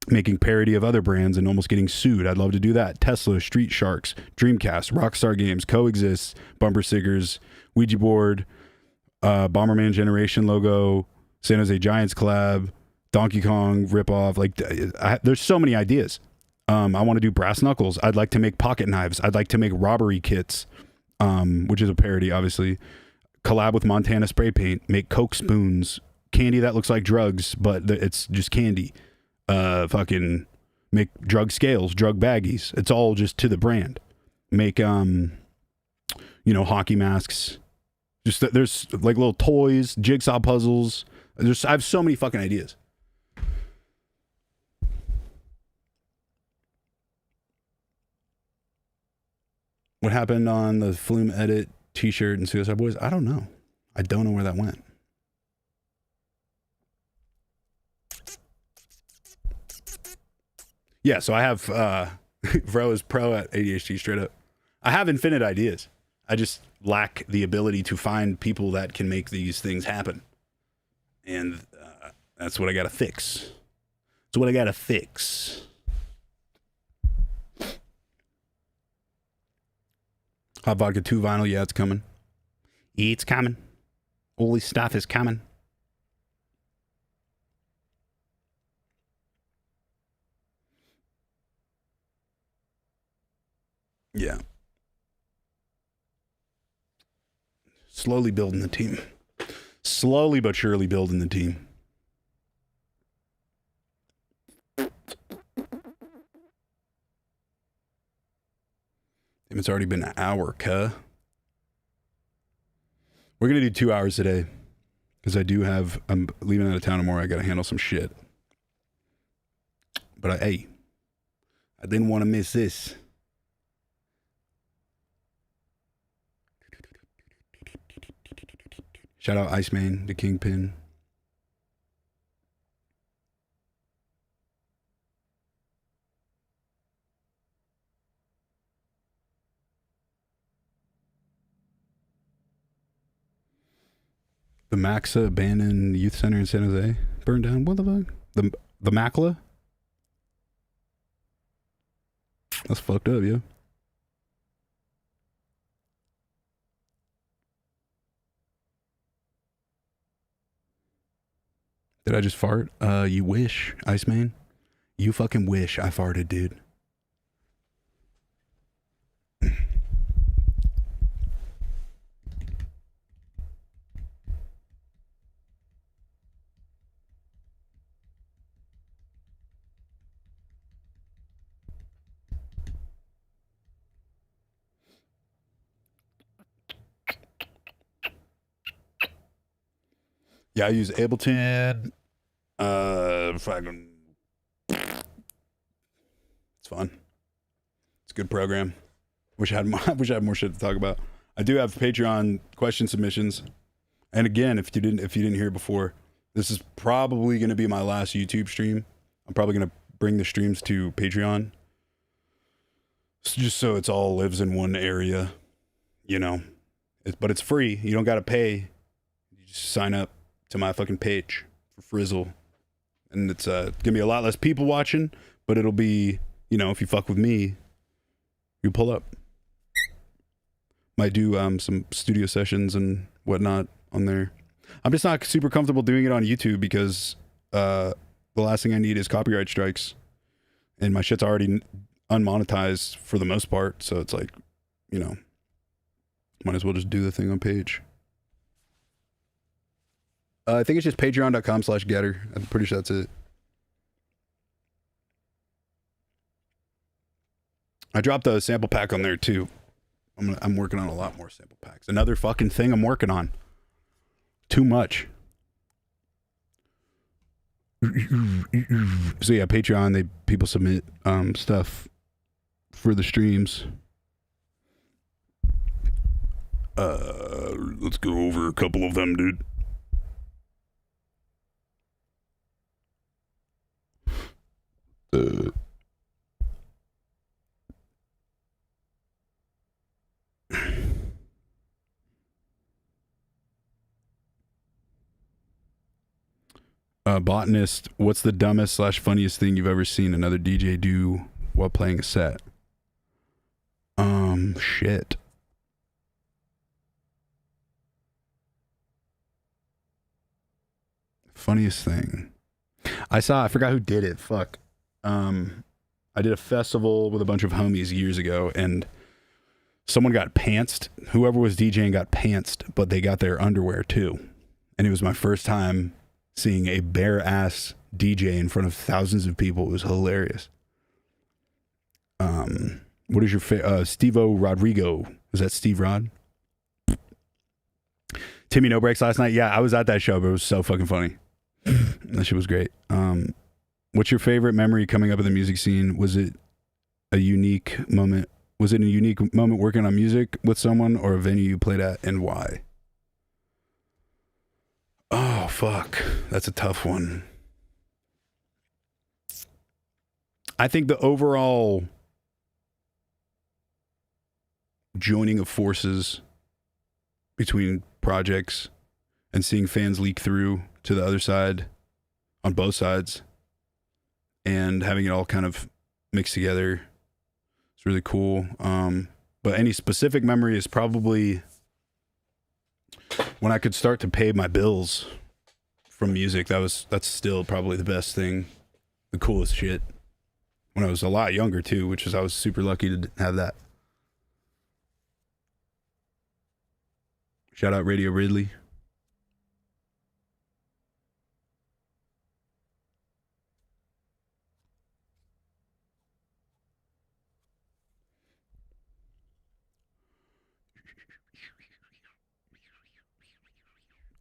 S1: making parody of other brands and almost getting sued. I'd love to do that. Tesla, Street Sharks, Dreamcast, Rockstar Games, Coexist, Bumper Stickers, Ouija Board, Bomberman Generation logo, San Jose Giants collab, Donkey Kong ripoff. Like, there's so many ideas. I want to do brass knuckles. I'd like to make pocket knives. I'd like to make robbery kits, which is a parody, obviously. Collab with Montana Spray Paint. Make Coke spoons. Candy that looks like drugs, but it's just candy. Fucking make drug scales, drug baggies. It's all just to the brand. Make, hockey masks. Just there's like little toys, jigsaw puzzles. I have so many fucking ideas. What happened on the Flume Edit t-shirt and Suicide Boys? I don't know. I don't know where that went. Yeah, so I have Vro is pro at ADHD straight up. I have infinite ideas. I just lack the ability to find people that can make these things happen. And that's what I got to fix. That's what I got to fix. Hot Vodka 2 vinyl, yeah, it's coming. It's coming. All this stuff is coming. Yeah. Slowly building the team. Slowly but surely building the team. It's already been an hour, cuh. We're going to do 2 hours today. Because I'm leaving out of town tomorrow. I got to handle some shit. But I didn't want to miss this. Shout out Iceman, the Kingpin. The Maxa abandoned youth center in San Jose burned down. What the fuck? The Makla? That's fucked up, yo. Did I just fart? You wish, Iceman. You fucking wish I farted, dude. Yeah, I use Ableton. Fucking. It's fun. It's a good program. Wish I had more shit to talk about. I do have Patreon question submissions. And again, if you didn't hear before, this is probably going to be my last YouTube stream. I'm probably going to bring the streams to Patreon. Just so it's all lives in one area, you know. But it's free. You don't got to pay. You just sign up to my fucking page for Frizzle. And it's gonna be a lot less people watching, but it'll be, you know, if you fuck with me, you pull up. Might do some studio sessions and whatnot on there. I'm just not super comfortable doing it on YouTube because the last thing I need is copyright strikes, and my shit's already unmonetized for the most part. So it's like, you know, might as well just do the thing on page. I think it's just patreon.com/getter. I'm pretty sure that's it. I dropped a sample pack on there too. I'm working on a lot more sample packs. Another fucking thing I'm working on. Too much. So yeah, Patreon, people submit stuff for the streams. Let's go over a couple of them, dude. Botanist, what's the dumbest / funniest thing you've ever seen another DJ do while playing a set? Shit. Funniest thing. I forgot who did it. Fuck. I did a festival with a bunch of homies years ago, and someone got pantsed. Whoever was DJing got pantsed, but they got their underwear too. And it was my first time seeing a bare ass DJ in front of thousands of people. It was hilarious. What is your Steve-O Rodrigo? Was that Steve Rod? Timmy No Breaks last night? Yeah, I was at that show, but it was so fucking funny. That shit was great. What's your favorite memory coming up in the music scene? Was it a unique moment? Was it a unique moment working on music with someone, or a venue you played at, and why? Oh, fuck. That's a tough one. I think the overall joining of forces between projects and seeing fans leak through to the other side on both sides and having it all kind of mixed together, it's really cool. But any specific memory is probably when I could start to pay my bills from music. That's still probably the best thing, the coolest shit. When I was a lot younger too, which is I was super lucky to have that. Shout out Radio Ridley.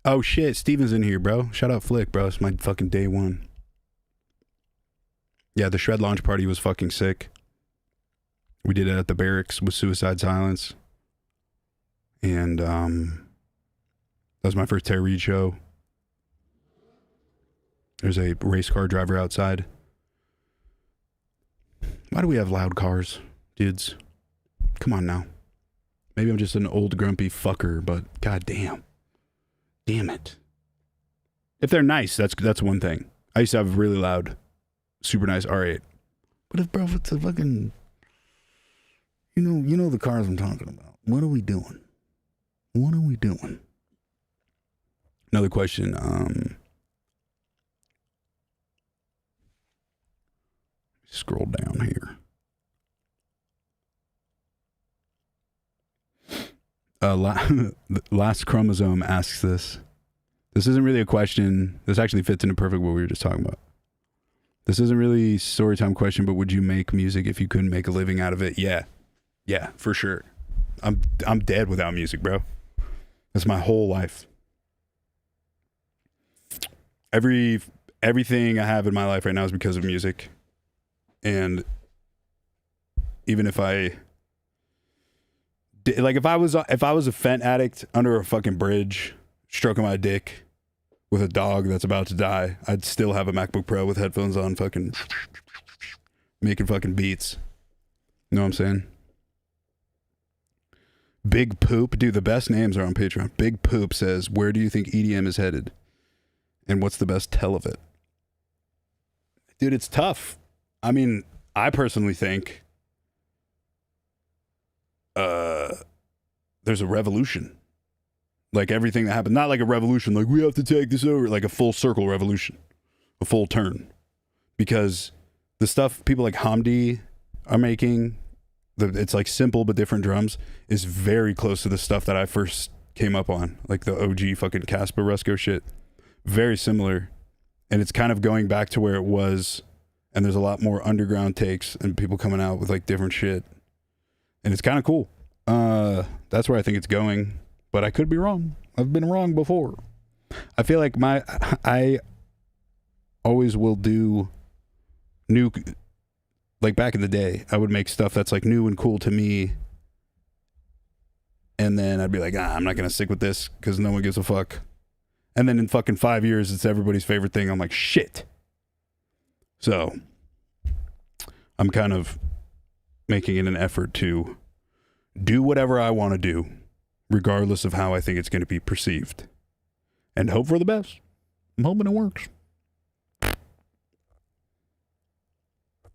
S1: Oh shit, Steven's in here, bro. Shout out Flick, bro. It's my fucking day one. Yeah, the Shred launch party was fucking sick. We did it at the barracks with Suicide Silence. And that was my first Terry Reid show. There's a race car driver outside. Why do we have loud cars, dudes? Come on now. Maybe I'm just an old grumpy fucker, but goddamn. Damn it. If they're nice, that's one thing. I used to have a really loud, super nice R8. But if it's a fucking, you know the cars I'm talking about. What are we doing? What are we doing? Another question. Scroll down here. Last Chromosome asks this. This isn't really a question. This actually fits into perfect what we were just talking about. This isn't really story time question, but would you make music if you couldn't make a living out of it? Yeah, for sure. I'm dead without music, bro. That's my whole life. Everything I have in my life right now is because of music. And even if I was a fent addict under a fucking bridge, stroking my dick with a dog that's about to die, I'd still have a MacBook Pro with headphones on, fucking making fucking beats. You know what I'm saying? Big Poop, dude, the best names are on Patreon. Big Poop says, where do you think EDM is headed? And what's the best tell of it? Dude, it's tough. I mean, I personally think there's a revolution. Like everything that happened, not like a revolution, like we have to take this over, like a full circle revolution, a full turn. Because the stuff people like Hamdi are making, it's like simple but different drums, is very close to the stuff that I first came up on, like the OG fucking Casper Rusco shit. Very similar. And it's kind of going back to where it was, and there's a lot more underground takes and people coming out with like different shit. And it's kind of cool. That's where I think it's going. But I could be wrong. I've been wrong before. I feel like I always will do new, like back in the day, I would make stuff that's like new and cool to me. And then I'd be like, I'm not going to stick with this because no one gives a fuck. And then in fucking 5 years, it's everybody's favorite thing. I'm like, shit. So I'm kind of making it an effort to do whatever I want to do, regardless of how I think it's going to be perceived, and hope for the best. I'm hoping it works.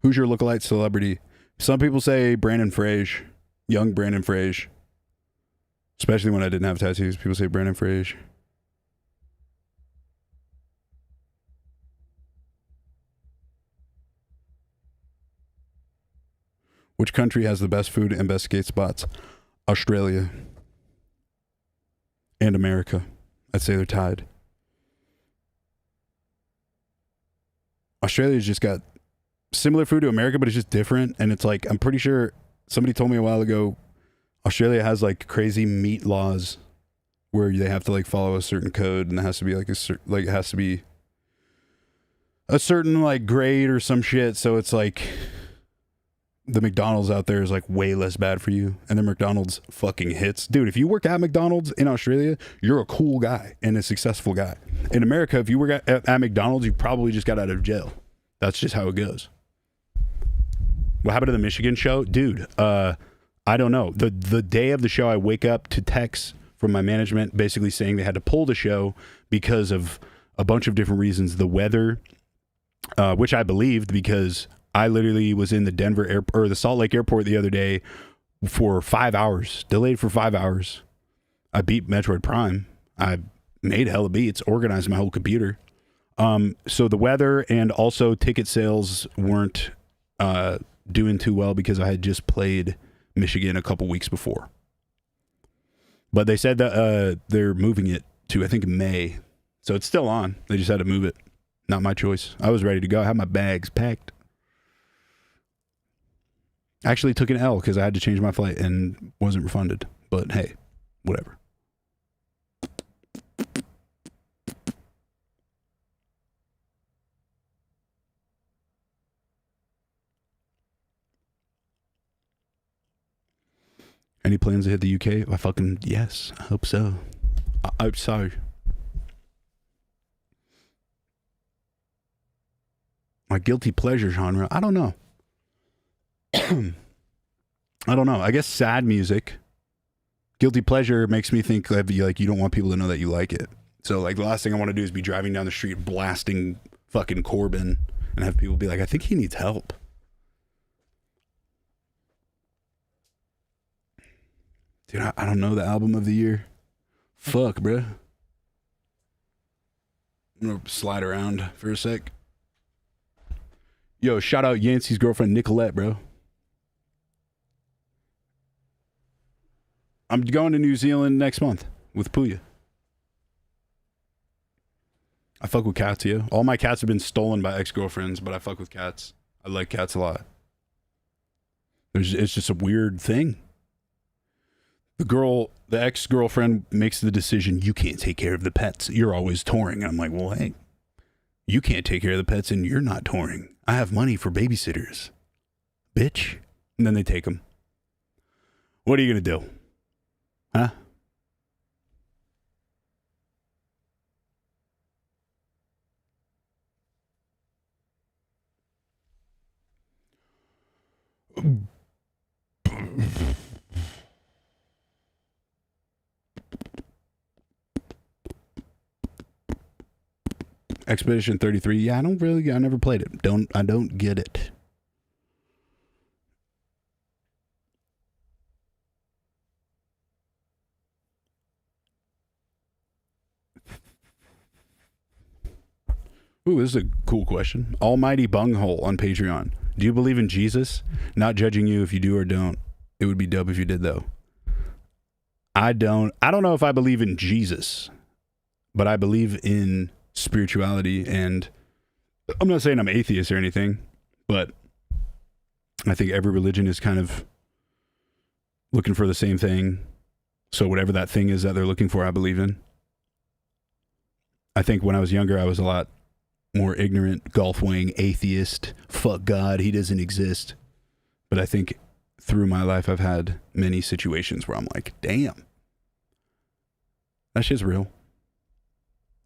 S1: Who's your lookalike celebrity? Some people say Brandon Frage, young Brandon Frage. Especially when I didn't have tattoos, people say Brandon Frage. Which country has the best food and best skate spots? Australia and America. I'd say they're tied. Australia's just got similar food to America, but it's just different. And it's like, I'm pretty sure somebody told me a while ago, Australia has like crazy meat laws where they have to like follow a certain code, and it has to be like it has to be a certain like grade or some shit. So it's like the McDonald's out there is like way less bad for you, and the McDonald's fucking hits. Dude, if you work at McDonald's in Australia, you're a cool guy and a successful guy. In America, if you work at McDonald's, you probably just got out of jail. That's just how it goes. What happened to the Michigan show? Dude, I don't know. The day of the show, I wake up to texts from my management basically saying they had to pull the show because of a bunch of different reasons. The weather, which I believed, because I literally was in the Denver airport or the Salt Lake airport the other day for 5 hours, delayed for 5 hours. I beat Metroid Prime. I made hella beats, organized my whole computer. So the weather and also ticket sales weren't doing too well because I had just played Michigan a couple weeks before. But they said that they're moving it to, I think, May. So it's still on. They just had to move it. Not my choice. I was ready to go. I had my bags packed. I actually took an L because I had to change my flight and wasn't refunded. But hey, whatever. Any plans to hit the UK? I fucking, yes. I hope so. I hope so. My guilty pleasure genre? I don't know. I don't know. I guess sad music. Guilty pleasure makes me think that like you don't want people to know that you like it. So like the last thing I want to do is be driving down the street blasting fucking Corbin and have people be like, I think he needs help. Dude, I don't know the album of the year. Fuck, bruh. I'm gonna slide around for a sec. Yo, shout out Yancey's girlfriend, Nicolette, bro. I'm going to New Zealand next month with Puya. I fuck with cats, yeah. All my cats have been stolen by ex-girlfriends, but I fuck with cats. I like cats a lot. It's just a weird thing. The ex-girlfriend makes the decision, you can't take care of the pets. You're always touring. And I'm like, well, hey, you can't take care of the pets and you're not touring. I have money for babysitters. Bitch. And then they take them. What are you going to do? Huh? Expedition 33. Yeah, I never played it. I don't get it. Ooh, this is a cool question. Almighty Bunghole on Patreon. Do you believe in Jesus? Not judging you if you do or don't. It would be dope if you did, though. I don't know if I believe in Jesus, but I believe in spirituality, and I'm not saying I'm atheist or anything, but I think every religion is kind of looking for the same thing. So whatever that thing is that they're looking for, I believe in. I think when I was younger, I was a lot more ignorant, golf-weighing atheist. Fuck God, he doesn't exist. But I think through my life, I've had many situations where I'm like, damn, that shit's real.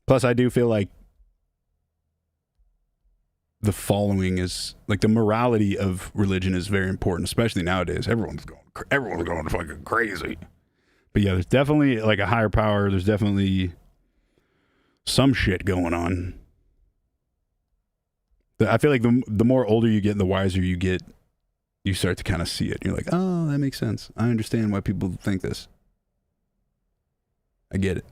S1: Plus, I do feel like the following is, like, the morality of religion is very important, especially nowadays. Everyone's going fucking crazy. But yeah, there's definitely like a higher power. There's definitely some shit going on. I feel like the more older you get and the wiser you get, you start to kind of see it. You're like, oh, that makes sense. I understand why people think this. I get it.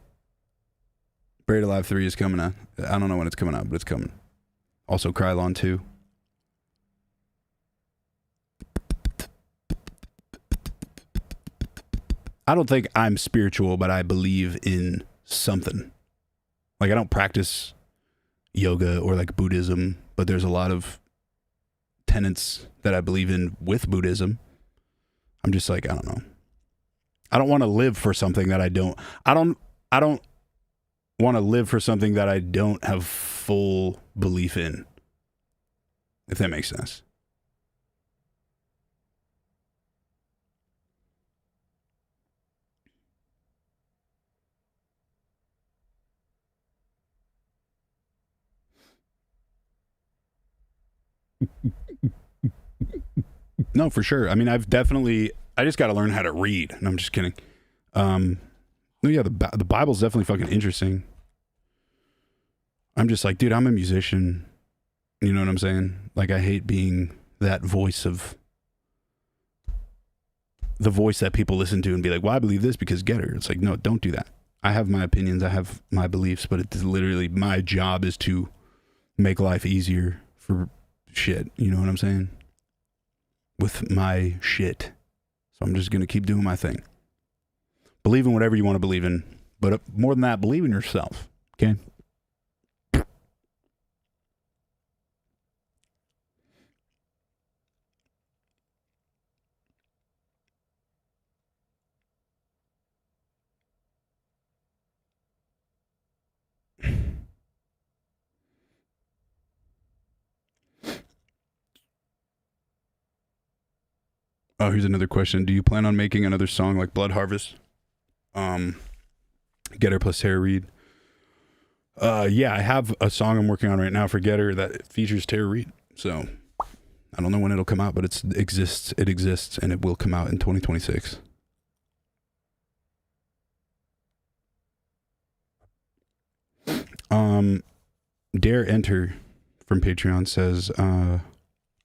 S1: Buried Alive 3 is coming out. I don't know when it's coming out, but it's coming. Also, Krylon 2. I don't think I'm spiritual, but I believe in something. Like, I don't practice yoga or like Buddhism, but there's a lot of tenets that I believe in with Buddhism. I'm just like, I don't know. I don't want to live for something that I don't want to live for something that I don't have full belief in. If that makes sense. No, for sure. I mean, I just got to learn how to read. And I'm just kidding. No, yeah, the Bible's definitely fucking interesting. I'm just like, dude, I'm a musician. You know what I'm saying? Like, I hate being that voice of the voice that people listen to and be like, well, I believe this because get her. It's like, no, don't do that. I have my opinions. I have my beliefs, but it's literally my job is to make life easier for shit. You know what I'm saying? With my shit. So I'm just going to keep doing my thing. Believe in whatever you want to believe in. But more than that, believe in yourself. Okay? Oh, here's another question. Do you plan on making another song like Blood Harvest? Getter plus Tara Reid. Yeah, I have a song I'm working on right now for Getter that features Tara Reid. So I don't know when it'll come out, but it exists, and it will come out in 2026. Dare Enter from Patreon says,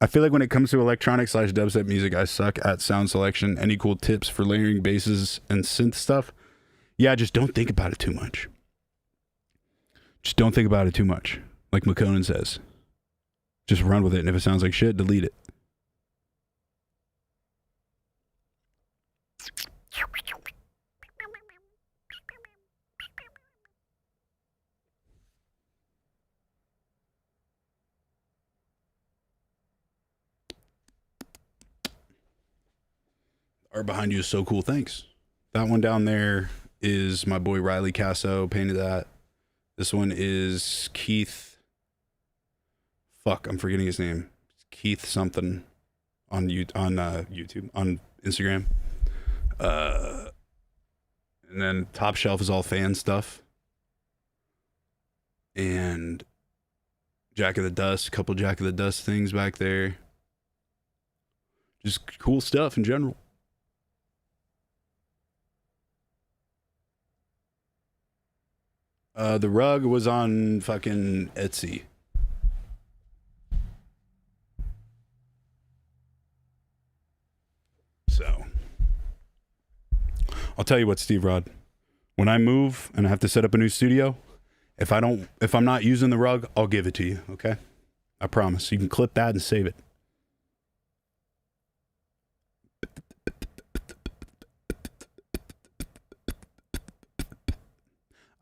S1: I feel like when it comes to electronic / dubstep music, I suck at sound selection. Any cool tips for layering basses and synth stuff? Yeah, just don't think about it too much. Just don't think about it too much. Like McConan says. Just run with it, and if it sounds like shit, delete it. Art behind you is so cool. Thanks. That one down there is my boy Riley Casso painted that. This one is Keith. Fuck, I'm forgetting his name. Keith something on YouTube, on Instagram. And then top shelf is all fan stuff. And Jack of the Dust, a couple Jack of the Dust things back there. Just cool stuff in general. The rug was on fucking Etsy. So, I'll tell you what, Steve Rod. When I move and I have to set up a new studio, If I'm not using the rug, I'll give it to you, okay? I promise. You can clip that and save it.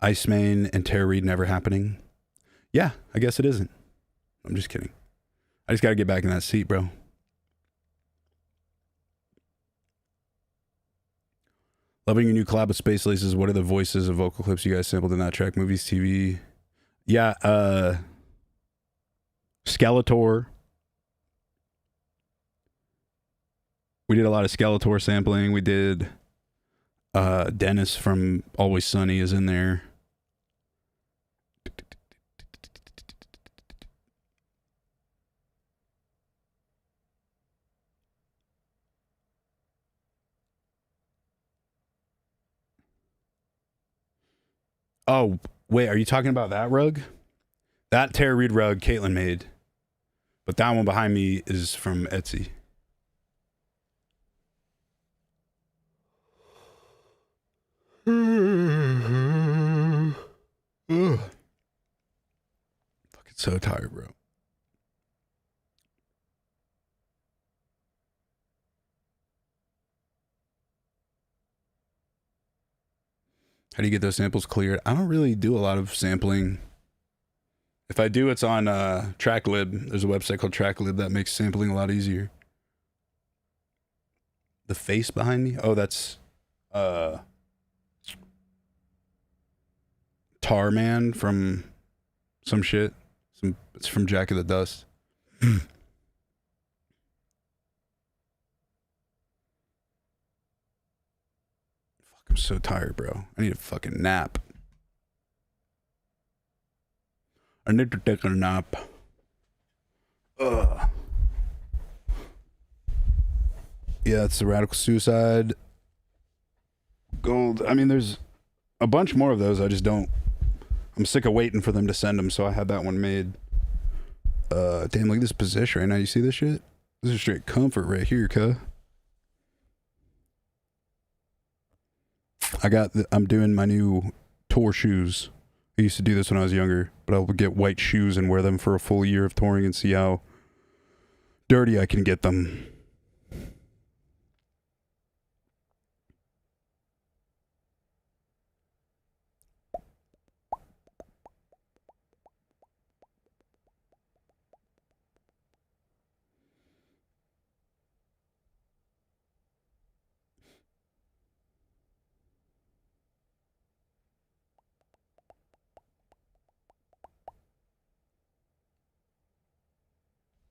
S1: Iceman and Tara Reid never happening. Yeah, I guess it isn't. I'm just kidding. I just got to get back in that seat, bro. Loving your new collab with Space Laces. What are the voices of vocal clips you guys sampled in that track? Movies, TV. Yeah, Skeletor. We did a lot of Skeletor sampling. We did Dennis from Always Sunny is in there. Oh, wait, are you talking about that rug? That Tara Reid rug Caitlin made. But that one behind me is from Etsy. Fucking so tired, bro. How do you get those samples cleared? I don't really do a lot of sampling. If I do, it's on TrackLib. There's a website called TrackLib that makes sampling a lot easier. The face behind me? Oh, that's Tarman from some shit. It's from Jack of the Dust. Fuck, I'm so tired, bro. I need a fucking nap. I need to take a nap. Ugh. Yeah, it's the Radical Suicide Gold. I mean, there's a bunch more of those. I just don't. I'm sick of waiting for them to send them, so I had that one made. Damn, look at this position right now. You see this shit? This is straight comfort right here, cuh. I'm doing my new tour shoes. I used to do this when I was younger, but I'll get white shoes and wear them for a full year of touring and see how dirty I can get them.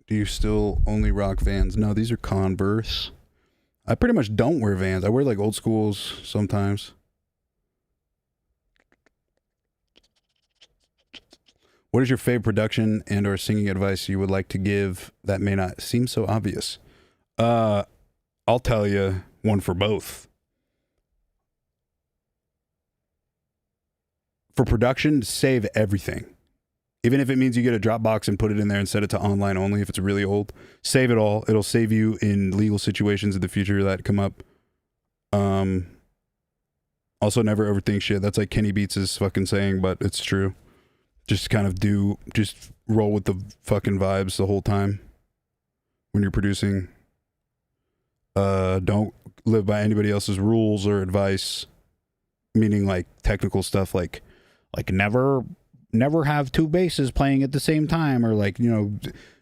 S1: Do you still only rock Vans? No, these are Converse. I pretty much don't wear Vans. I wear like old schools sometimes. What is your favorite production and or singing advice you would like to give that may not seem so obvious? I'll tell you one for both. For production, save everything. Even if it means you get a Dropbox and put it in there and set it to online only if it's really old. Save it all. It'll save you in legal situations in the future that come up. Also, never overthink shit. That's like Kenny Beats' fucking saying, but it's true. Just kind of just roll with the fucking vibes the whole time when you're producing. Don't live by anybody else's rules or advice, meaning like technical stuff like never have two basses playing at the same time, or like, you know,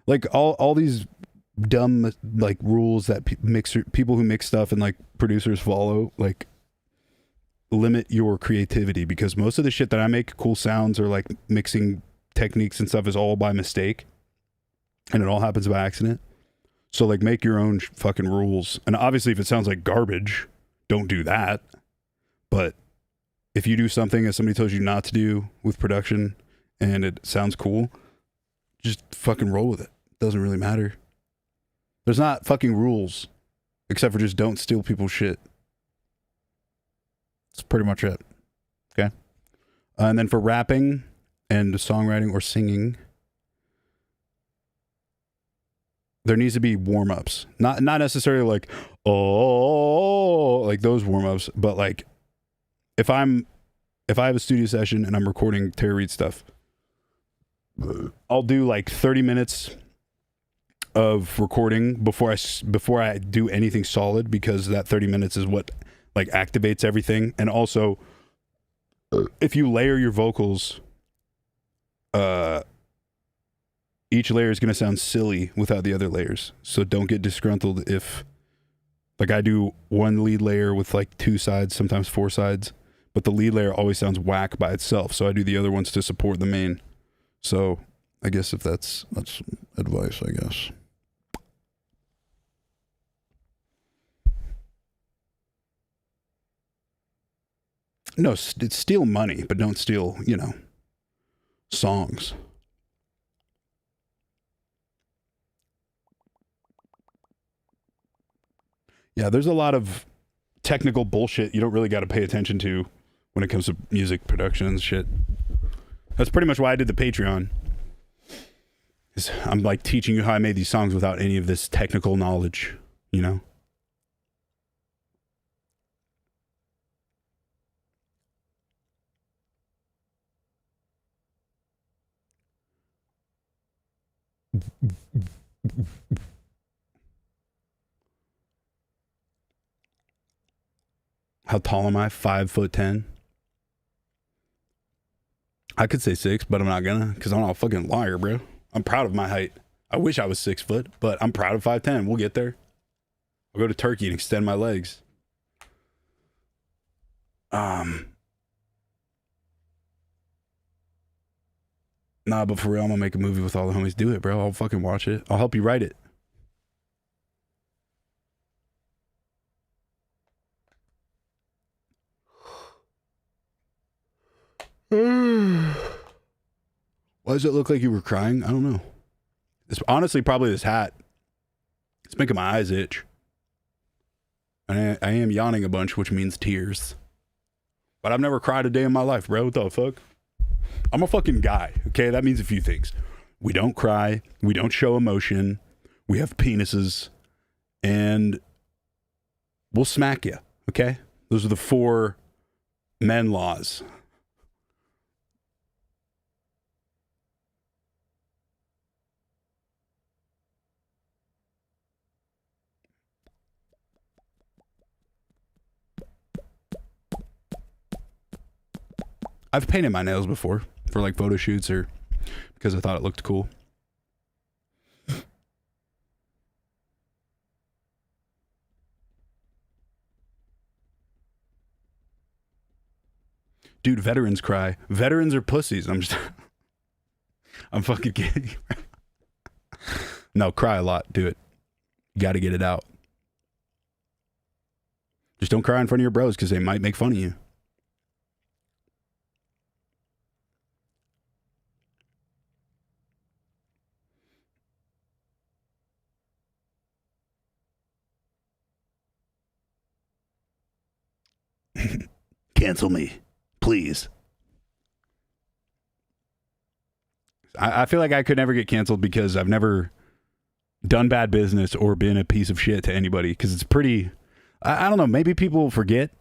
S1: like all these dumb like rules that people who mix stuff and like producers follow. Like, limit your creativity, because most of the shit that I make, cool sounds or like mixing techniques and stuff, is all by mistake, and it all happens by accident. So like, make your own fucking rules. And obviously if it sounds like garbage, don't do that. But if you do something that somebody tells you not to do with production and it sounds cool, just fucking roll with it. Doesn't really matter. There's not fucking rules, except for just don't steal people's shit. That's pretty much it. Okay. And then for rapping and songwriting or singing, there needs to be warm-ups. Not necessarily like, oh, like those warm-ups, but like, if I'm if I have a studio session and I'm recording Tara Reid stuff, I'll do like 30 minutes of recording before I do anything solid, because that 30 minutes is what like activates everything. And also, if you layer your vocals, each layer is going to sound silly without the other layers. So don't get disgruntled if, like, I do one lead layer with like 2 sides, sometimes 4 sides, but the lead layer always sounds whack by itself. So I do the other ones to support the main. So I guess if that's advice, I guess. No, steal money, but don't steal, you know, songs. Yeah, there's a lot of technical bullshit you don't really got to pay attention to when it comes to music production and shit. That's pretty much why I did the Patreon. I'm like teaching you how I made these songs without any of this technical knowledge, you know? How tall am I? 5'10". I could say 6, but I'm not gonna, because I'm not a fucking liar, bro. I'm proud of my height. I wish I was 6 foot, but I'm proud of 5'10". We'll get there. I'll go to Turkey and extend my legs. Nah, but for real, I'm gonna make a movie with all the homies. Do it, bro. I'll fucking watch it. I'll help you write it. Why does it look like you were crying? I don't know. It's honestly probably this hat. It's making my eyes itch. I am yawning a bunch, which means tears. But I've never cried a day in my life, bro. What the fuck? I'm a fucking guy, okay? That means a few things. We don't cry. We don't show emotion. We have penises. And we'll smack you, okay? Those are the 4 men laws. I've painted my nails before for like photo shoots or because I thought it looked cool. Dude, veterans cry. Veterans are pussies. I'm fucking kidding. No, cry a lot. Do it. You got to get it out. Just don't cry in front of your bros because they might make fun of you. Cancel me, please. I feel like I could never get canceled because I've never done bad business or been a piece of shit to anybody, because it's pretty, I don't know, maybe people forget,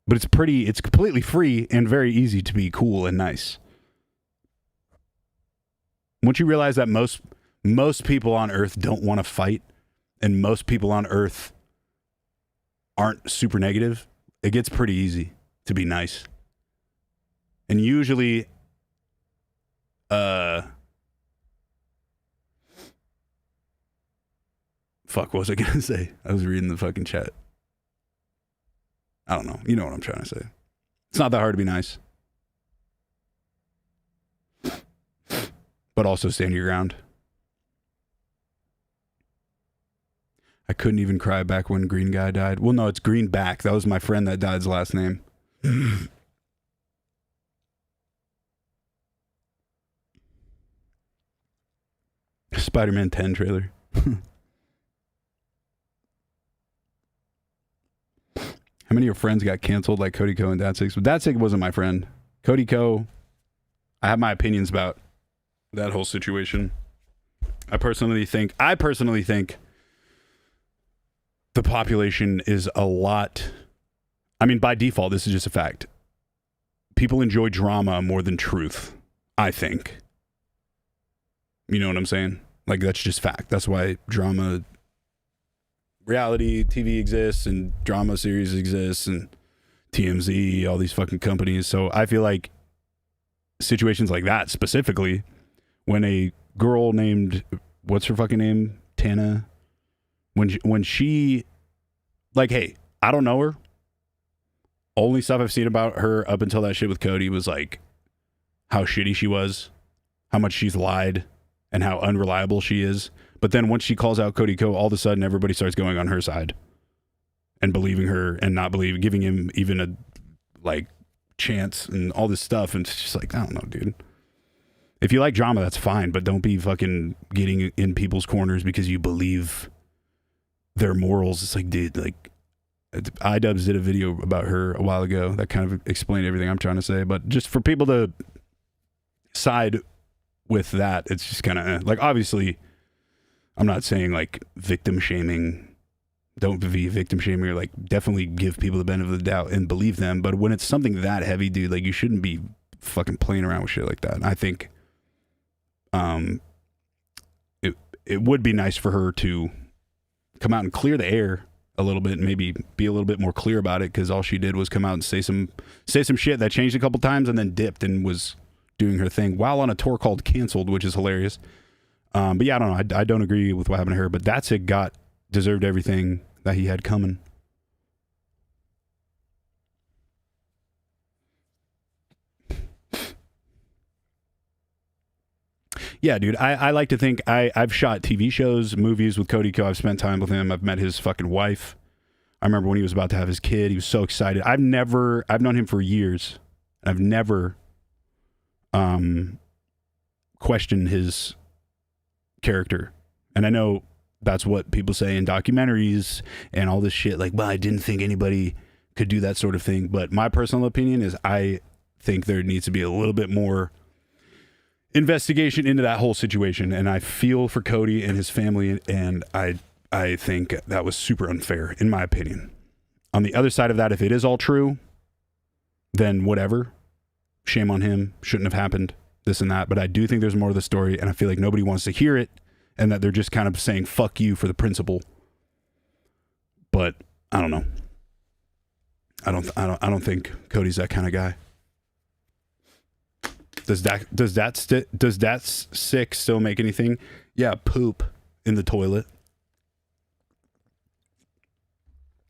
S1: but it's completely free and very easy to be cool and nice. Once you realize that most people on earth don't want to fight and most people on earth aren't super negative, it gets pretty easy to be nice. And usually, fuck, what was I gonna say? I was reading the fucking chat. I don't know. You know what I'm trying to say. It's not that hard to be nice. But also stand your ground. I couldn't even cry back when Green Guy died. Well, no, it's Greenback. That was my friend that died's last name. Spider-Man 10 trailer. How many of your friends got canceled like Cody Ko and Datsig? But Datsig wasn't my friend. Cody Ko, I have my opinions about that whole situation. I personally think the population is a lot, I mean, by default, this is just a fact. people enjoy drama more than truth, I think. You know what I'm saying? Like, that's just fact. That's why drama, reality TV exists, and drama series exists, and TMZ, all these fucking companies. So I feel like situations like that specifically, when a girl named, what's her fucking name? Tana. When she, like, hey, I don't know her. Only stuff I've seen about her up until that shit with Cody was like how shitty she was, how much she's lied, and how unreliable she is. But then once she calls out Cody Ko, all of a sudden everybody starts going on her side and believing her and not believing, giving him even a like chance and all this stuff. And it's just like, I don't know, dude. If you like drama, that's fine, but don't be fucking getting in people's corners because you believe their morals. It's like, dude, like, iDubbbz did a video about her a while ago that kind of explained everything I'm trying to say. But just for people to side with that, it's just kind of like, obviously, I'm not saying like victim shaming. Don't be victim shaming, or like definitely give people the benefit of the doubt and believe them. But when it's something that heavy, dude, like you shouldn't be fucking playing around with shit like that. And I think it would be nice for her to come out and clear the air a little bit and maybe be a little bit more clear about it, because all she did was come out and say some shit that changed a couple times and then dipped and was doing her thing while on a tour called Canceled, which is hilarious. But yeah, I don't know. I don't agree with what happened to her, but Datsik deserved everything that he had coming. Yeah, dude, I like to think I've shot TV shows, movies with Cody Ko. I've spent time with him. I've met his fucking wife. I remember when he was about to have his kid. He was so excited. I've known him for years. I've never questioned his character. And I know that's what people say in documentaries and all this shit. Like, well, I didn't think anybody could do that sort of thing. But my personal opinion is I think there needs to be a little bit more investigation into that whole situation. And I feel for Cody and his family, and I think that was super unfair, in my opinion. On the other side of that, if it is all true, then whatever. Shame on him. Shouldn't have happened. This and that. But I do think there's more to the story, and I feel like nobody wants to hear it, and that they're just kind of saying fuck you for the principle. But I don't know. I don't think Cody's that kind of guy. Does that sick still make anything? Yeah, poop in the toilet.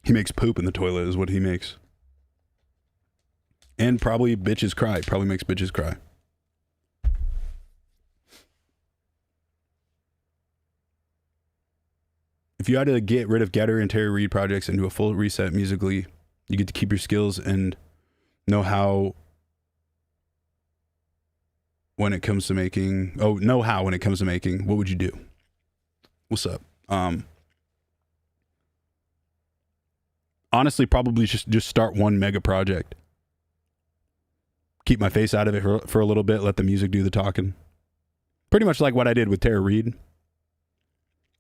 S1: He makes poop in the toilet is what he makes. And probably bitches cry. Probably makes bitches cry. If you had to get rid of Getter and Terry Reid projects and do a full reset musically, you get to keep your skills and know how when it comes to making, what would you do? What's up? Honestly, probably just start one mega project. Keep my face out of it for a little bit. Let the music do the talking. Pretty much like what I did with Tara Reid,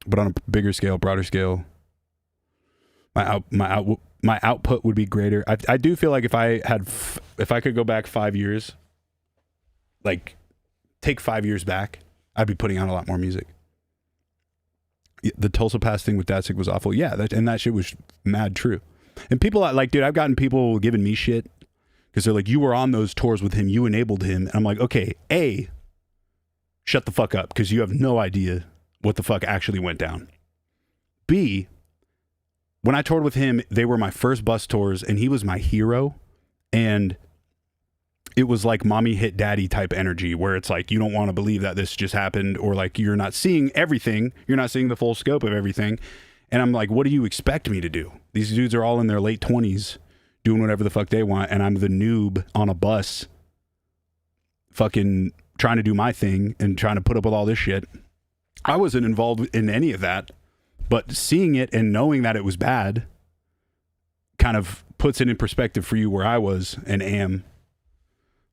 S1: but on a bigger scale, broader scale. My output would be greater. I do feel like if I could go back 5 years, like take 5 years back, I'd be putting out a lot more music. The Tulsa Pass thing with Datsik was awful. Yeah, that shit was mad true. And people like, dude, I've gotten people giving me shit because they're like, you were on those tours with him, you enabled him. And I'm like, okay, A, shut the fuck up, because you have no idea what the fuck actually went down. B, when I toured with him, they were my first bus tours, and he was my hero. And it was like mommy hit daddy type energy, where it's like, you don't want to believe that this just happened, or like you're not seeing everything. You're not seeing the full scope of everything. And I'm like, what do you expect me to do? These dudes are all in their late 20s doing whatever the fuck they want. And I'm the noob on a bus fucking trying to do my thing and trying to put up with all this shit. I wasn't involved in any of that, but seeing it and knowing that it was bad kind of puts it in perspective for you where I was and am.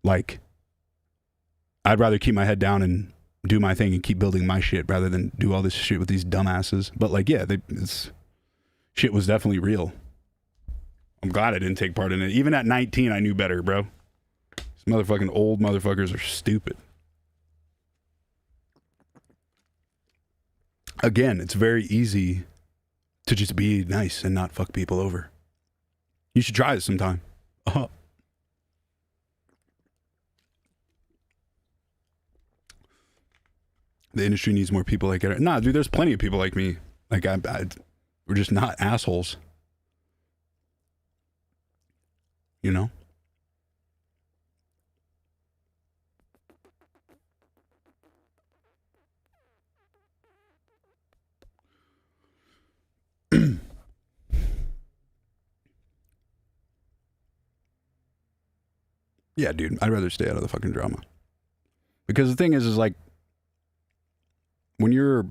S1: Like, I'd rather keep my head down and do my thing and keep building my shit rather than do all this shit with these dumbasses. But like, yeah, shit was definitely real. I'm glad I didn't take part in it. Even at 19, I knew better, bro. Motherfucking old motherfuckers are stupid. Again, it's very easy to just be nice and not fuck people over. You should try it sometime. The industry needs more people like it. Nah, dude, there's plenty of people like me. Like, we're just not assholes. You know? Yeah, dude, I'd rather stay out of the fucking drama. Because the thing is like, when you're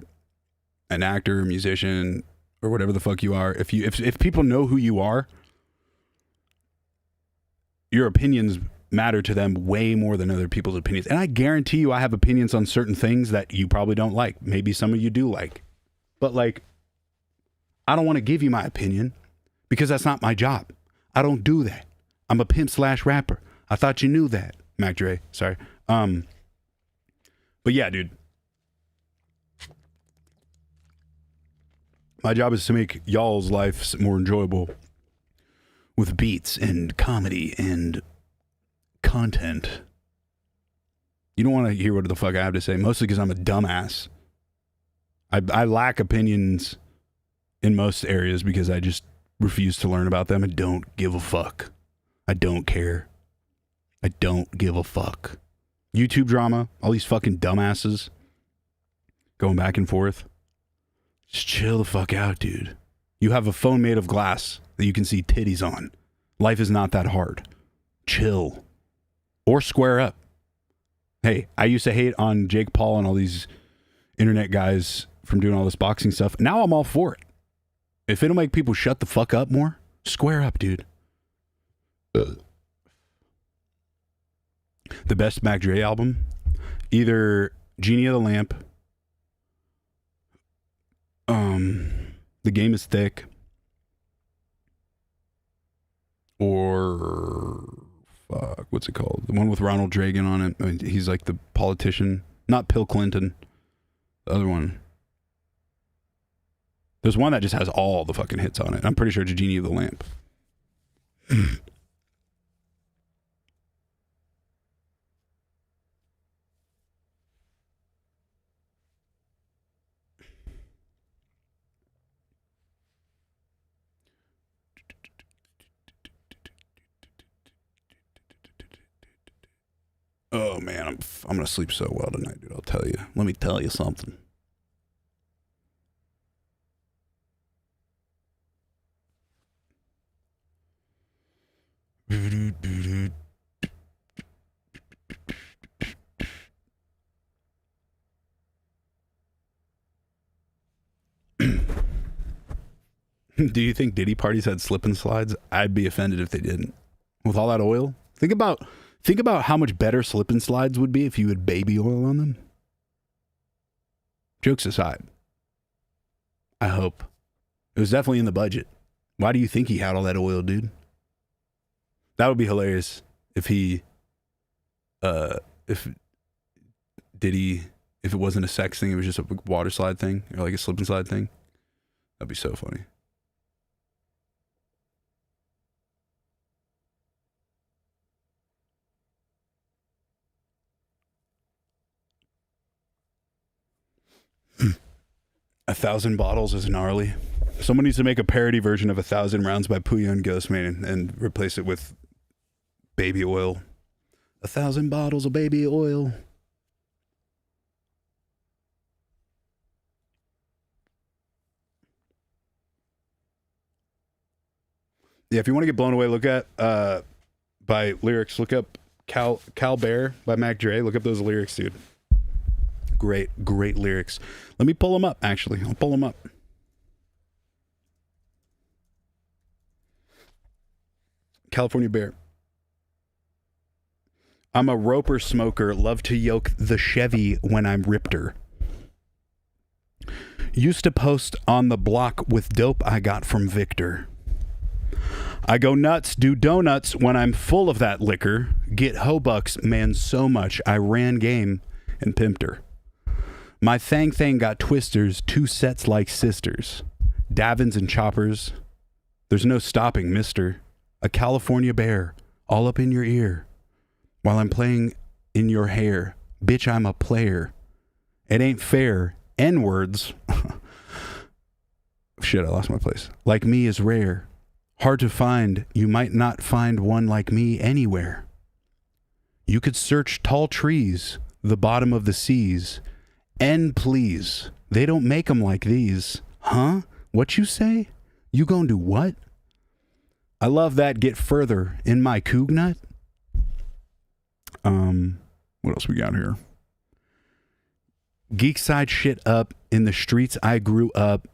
S1: an actor, musician, or whatever the fuck you are, if people know who you are, your opinions matter to them way more than other people's opinions. And I guarantee you I have opinions on certain things that you probably don't like. Maybe some of you do like. But like, I don't want to give you my opinion because that's not my job. I don't do that. I'm a pimp / rapper. I thought you knew that, Mac Dre. Sorry. But yeah, dude. My job is to make y'all's life more enjoyable with beats and comedy and content. You don't want to hear what the fuck I have to say, mostly because I'm a dumbass. I lack opinions in most areas because I just refuse to learn about them and don't give a fuck. I don't care. I don't give a fuck. YouTube drama, all these fucking dumbasses going back and forth. Just chill the fuck out, dude. You have a phone made of glass that you can see titties on. Life is not that hard. Chill. Or square up. Hey, I used to hate on Jake Paul and all these internet guys from doing all this boxing stuff. Now I'm all for it. If it'll make people shut the fuck up more, square up, dude. The best Mac Dre album, either Genie of the Lamp, The Game is Thick, or fuck, what's it called? The one with Ronald Reagan on it. I mean, he's like the politician, not Bill Clinton. The other one. There's one that just has all the fucking hits on it. I'm pretty sure it's Genie of the Lamp. Oh man, I'm gonna sleep so well tonight, dude. I'll tell you. Let me tell you something. Do you think Diddy parties had slip and slides? I'd be offended if they didn't. With all that oil, think about how much better slip and slides would be if you had baby oil on them. Jokes aside, I hope. It was definitely in the budget. Why do you think he had all that oil, dude? That would be hilarious if he, if it wasn't a sex thing, it was just a water slide thing or like a slip and slide thing. That'd be so funny. A 1,000 bottles is gnarly. Someone needs to make a parody version of 1,000 rounds by Puyo and Ghostman and replace it with baby oil. 1,000 bottles of baby oil. Yeah, if you want to get blown away, look at by lyrics. Look up Cal Bear by Mac Dre. Look up those lyrics, dude. Great lyrics. Let me pull them up, actually. I'll pull them up. California Bear. I'm a roper smoker, love to yoke the Chevy when I'm Ripter. Used to post on the block with dope I got from Victor. I go nuts, do donuts when I'm full of that liquor. Get hobucks, man, so much. I ran game and pimped her. My thang got twisters, 2 sets like sisters. Davins and choppers. There's no stopping, mister. A California bear, all up in your ear. While I'm playing in your hair. Bitch, I'm a player. It ain't fair. N-words. Shit, I lost my place. Like me is rare. Hard to find. You might not find one like me anywhere. You could search tall trees, the bottom of the seas. And please, they don't make 'em like these. Huh? What you say? You gonna do what? I love that. Get further in my coog nut. What else we got here? Geek side shit up. In the streets I grew up.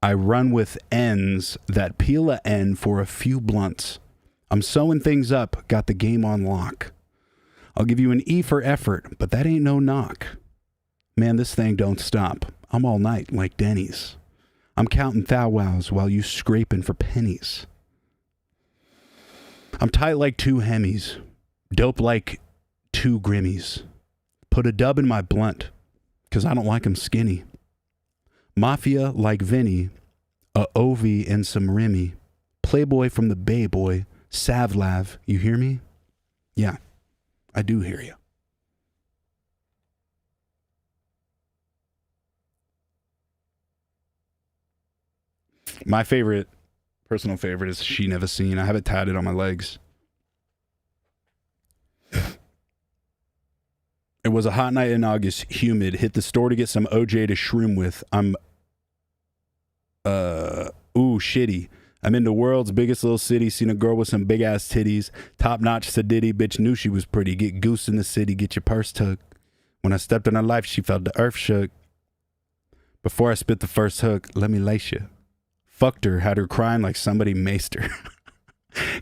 S1: I run with ends that peel a end for a few blunts. I'm sewing things up. Got the game on lock. I'll give you an E for effort, but that ain't no knock. Man, this thing don't stop. I'm all night like Denny's. I'm counting thou wows while you scraping for pennies. I'm tight like 2 Hemis. Dope like 2 Grimmies. Put a dub in my blunt, 'cause I don't like 'em skinny. Mafia like Vinny. A Ovi and some Remy. Playboy from the Bay Boy. Savlav, you hear me? Yeah, I do hear you. My favorite, personal favorite, is She Never Seen. I have it tatted on my legs. It was a hot night in August, humid. Hit the store to get some OJ to shroom with. Shitty. I'm in the world's biggest little city. Seen a girl with some big ass titties. Top notch sedity. Bitch knew she was pretty. Get goose in the city. Get your purse tucked. When I stepped in her life, she felt the earth shook. Before I spit the first hook, let me lace you. Fucked her, had her crying like somebody maced her.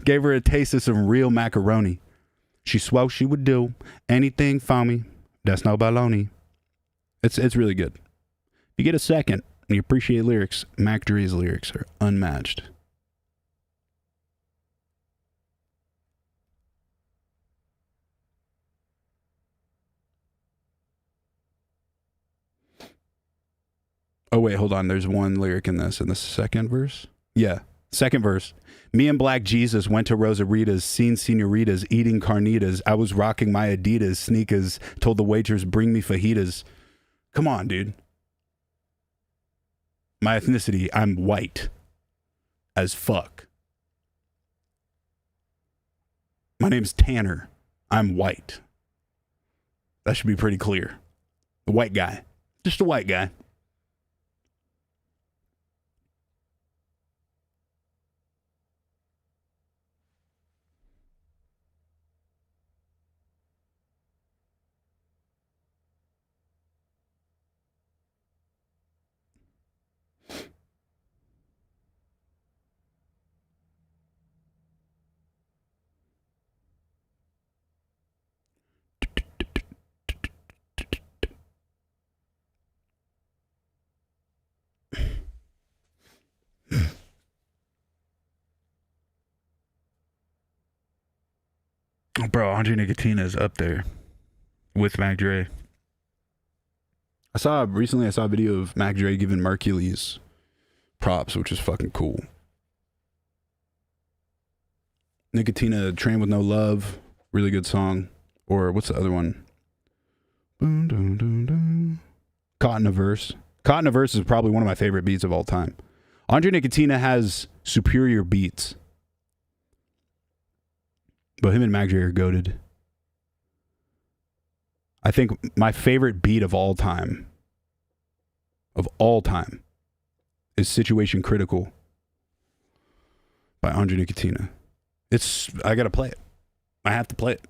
S1: Gave her a taste of some real macaroni. She swore she would do anything for me. That's no baloney. It's really good. If you get a second and you appreciate lyrics, Mac Dre's lyrics are unmatched. Oh, wait, hold on. There's one lyric in this the second verse. Yeah, second verse. Me and Black Jesus went to Rosarita's, seen senoritas eating carnitas. I was rocking my Adidas sneakers, told the waitress, bring me fajitas. Come on, dude. My ethnicity, I'm white as fuck. My name's Tanner. I'm white. That should be pretty clear. A white guy. Just a white guy. Bro, Andre Nicotina is up there with Mac Dre. I saw a video of Mac Dre giving Mercules props, which is fucking cool. Nicotina, Train with No Love, really good song. Or what's the other one? Caught in a Verse. Caught in a Verse is probably one of my favorite beats of all time. Andre Nicotina has superior beats. But him and Mac Dre are goated. I think my favorite beat of all time, is Situation Critical by Andre Nicotina. I gotta play it. I have to play it.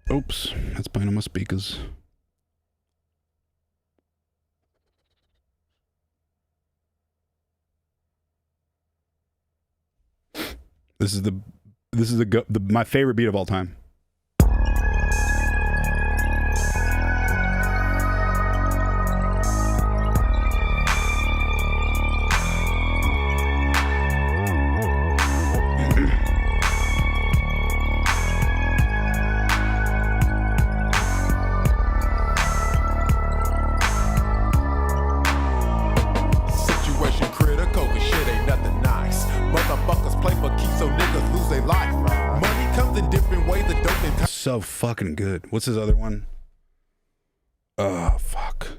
S1: Oops, that's playing on my speakers. This is my favorite beat of all time. so fucking good. What's his other one? Oh, fuck.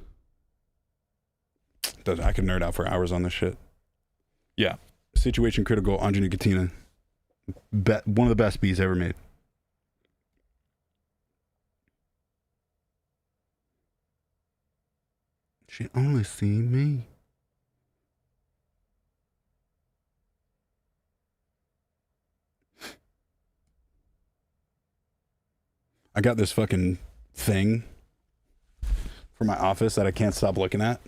S1: I could nerd out for hours on this shit. Yeah. Situation Critical, Andre Nicotina. One of the best beats ever made. She only seen me. I got this fucking thing for my office that I can't stop looking at.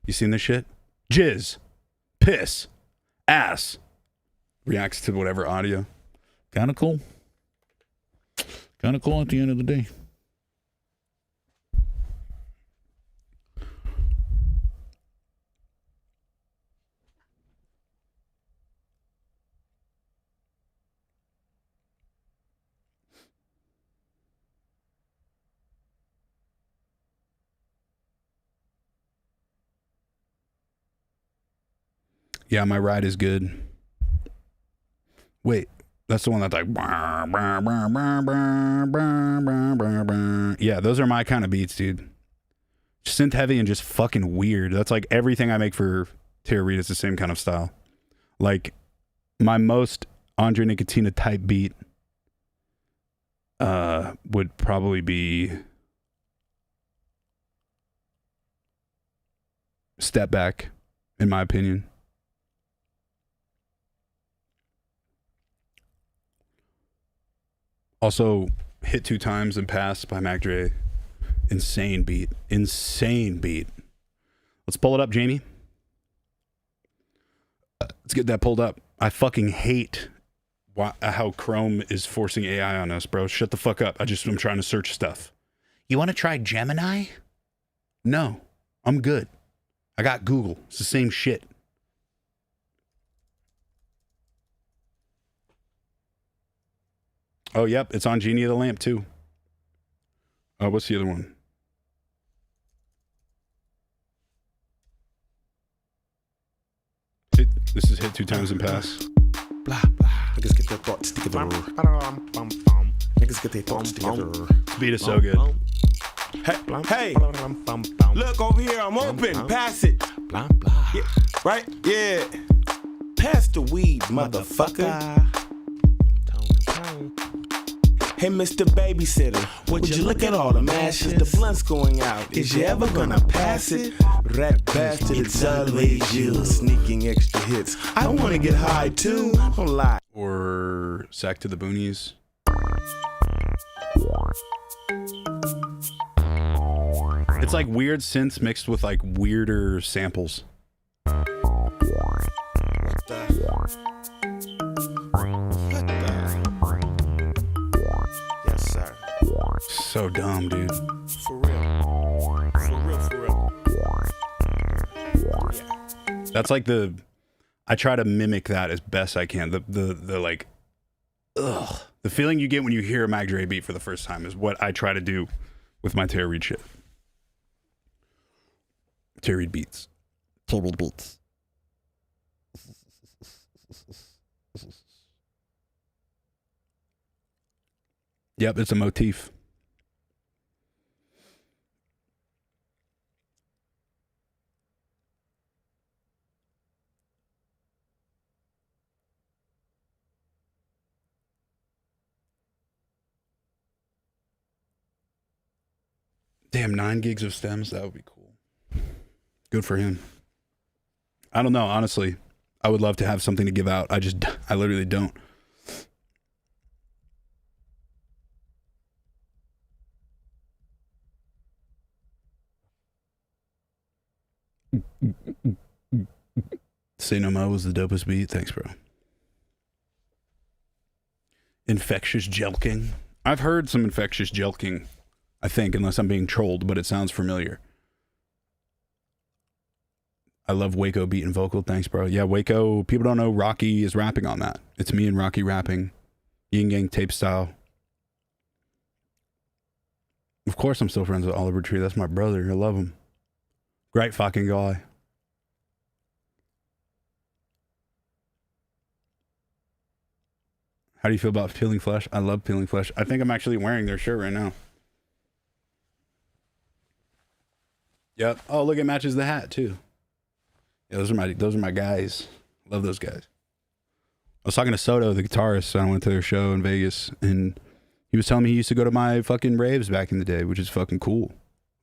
S1: You seen this shit? Jizz, piss, ass. Reacts to whatever audio. Kind of cool. Kind of cool at the end of the day. Yeah, my ride is good. Wait, that's the one that's like... Yeah, those are my kind of beats, dude. Synth heavy and just fucking weird. That's like everything I make for Tara Reid is the same kind of style. Like, my most Andre Nicotina type beat would probably be Step Back, in my opinion. Also, Hit 2 Times and Pass by Mac Dre. Insane beat. Insane beat. Let's pull it up, Jamie. Let's get that pulled up. I fucking hate how Chrome is forcing AI on us, bro. Shut the fuck up. I'm trying to search stuff. You want to try Gemini? No, I'm good. I got Google. It's the same shit. Oh, yep. It's on Genie of the Lamp, too. What's the other one? This is Hit 2 Times and Pass.
S2: Blah, blah. Niggas get their thoughts together. Niggas get their thoughts together.
S1: This beat is so good.
S2: Hey, look over here. I'm open. Pass it. Blah, blah. Yeah. Right? Yeah. Pass the weed, motherfucker. Hey, Mr. Babysitter, would you look at all the mashes? The blunt's going out. Is you ever gonna pass it? Rat bastard, it's always you. Sneaking extra hits. I wanna get high too. Don't lie.
S1: Or Sack to the Boonies. It's like weird synths mixed with like weirder samples. So dumb, dude.
S2: For real. For real, for real. Yeah.
S1: That's like I try to mimic that as best I can. The like, ugh. The feeling you get when you hear a Mac Dre beat for the first time is what I try to do with my Tara Reid shit. Tara Reid beats.
S3: Tara Reid beats.
S1: Yep, it's a motif. Damn, 9 gigs of stems. That would be cool. Good for him. I don't know, honestly. I would love to have something to give out. I literally don't. Say No Mo was the dopest beat. Thanks, bro. Infectious Jelking. I've heard some Infectious Jelking, I think, unless I'm being trolled, but it sounds familiar. I love Waco beat and vocal. Thanks, bro. Yeah, Waco, people don't know Rocky is rapping on that. It's me and Rocky rapping. Yin Yang tape style. Of course I'm still friends with Oliver Tree. That's my brother. I love him. Great fucking guy. How do you feel about Peeling Flesh? I love Peeling Flesh. I think I'm actually wearing their shirt right now. Yep. Oh, look, it matches the hat too. Yeah, those are my guys. Love those guys. I was talking to Soto, the guitarist. I went to their show in Vegas, and he was telling me he used to go to my fucking raves back in the day, which is fucking cool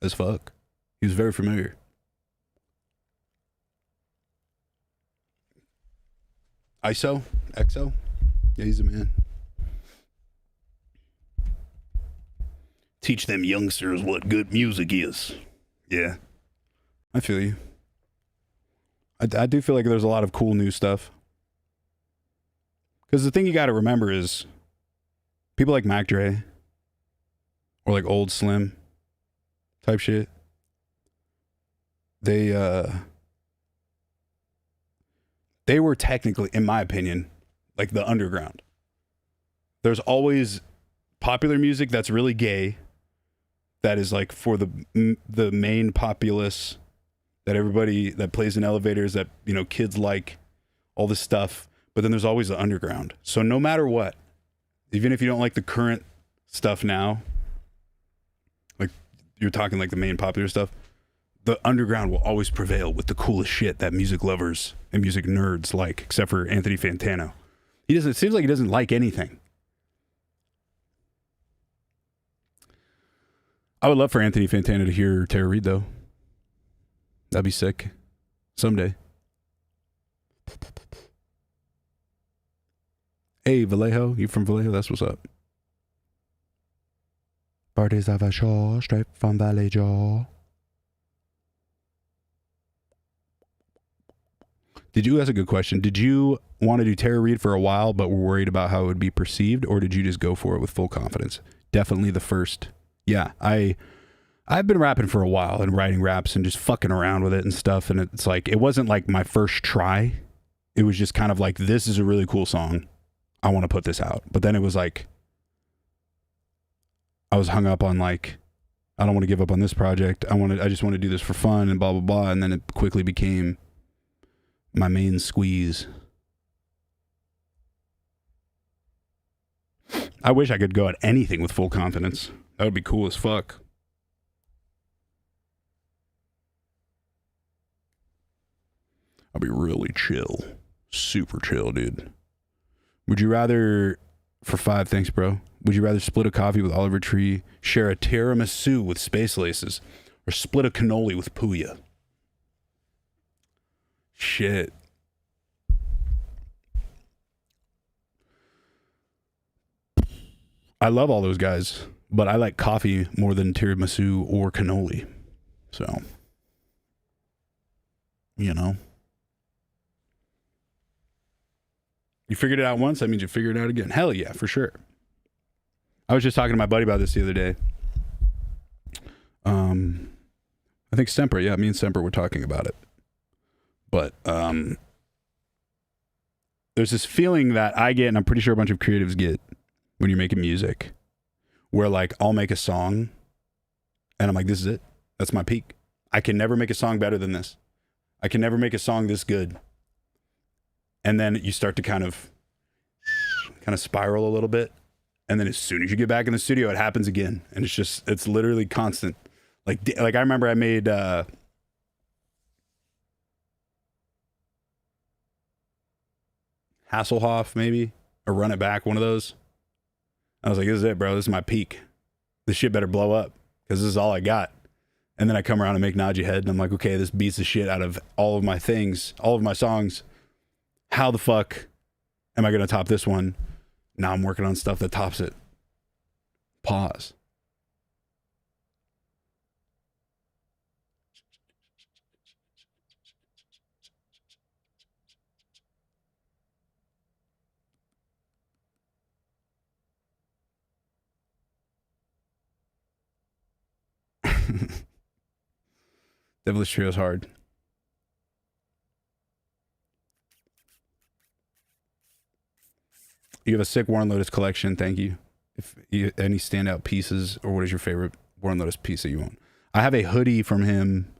S1: as fuck. He was very familiar. ISO? XO? Yeah, he's a man. Teach them youngsters what good music is. Yeah. I feel you. I do feel like there's a lot of cool new stuff. Because the thing you got to remember is people like Mac Dre or like Old Slim type shit. They were technically, in my opinion, like the underground. There's always popular music that's really gay, that is like for the main populace, that everybody that plays in elevators, that, you know, kids like, all this stuff. But then there's always the underground. So no matter what, even if you don't like the current stuff now, like you're talking like the main popular stuff, the underground will always prevail with the coolest shit that music lovers and music nerds like, except for Anthony Fantano. It seems like he doesn't like anything. I would love for Anthony Fantano to hear Tara Reid though. That'd be sick. Someday. Hey, Vallejo. You from Vallejo? That's what's up. Parties of a show straight from Vallejo. That's a good question. Did you want to do Tara Reid for a while, but were worried about how it would be perceived, or did you just go for it with full confidence? Definitely the first. Yeah, I've been rapping for a while and writing raps and just fucking around with it and stuff. And it's like, it wasn't like my first try. It was just kind of like, this is a really cool song. I want to put this out. But then it was like, I was hung up on like, I don't want to give up on this project. I just want to do this for fun and blah, blah, blah. And then it quickly became my main squeeze. I wish I could go at anything with full confidence. That would be cool as fuck. I'll be really chill. Super chill, dude. Would you rather, for 5, thanks, bro. Would you rather split a coffee with Oliver Tree, share a tiramisu with Space Laces, or split a cannoli with Puya? Shit. I love all those guys, but I like coffee more than tiramisu or cannoli. So, you know. You figured it out once, that means you figured it out again. Hell yeah, for sure. I was just talking to my buddy about this the other day. I think Semper, yeah, me and Semper were talking about it. But there's this feeling that I get, and I'm pretty sure a bunch of creatives get when you're making music, where like I'll make a song and I'm like, this is it. That's my peak. I can never make a song better than this. I can never make a song this good. And then you start to kind of spiral a little bit. And then as soon as you get back in the studio, it happens again. And it's literally constant. Like I remember I made, Hasselhoff maybe, or Run It Back, one of those. I was like, this is it, bro. This is my peak. This shit better blow up because this is all I got. And then I come around and make Nod Your Head, and I'm like, okay, this beats the shit out of all of my things, all of my songs. How the fuck am I going to top this one? Now I'm working on stuff that tops it. Pause. Devilish Trio is hard. You have a sick Warren Lotus collection. Thank you. If you, any standout pieces, or what is your favorite Warren Lotus piece that you own? I have a hoodie from him.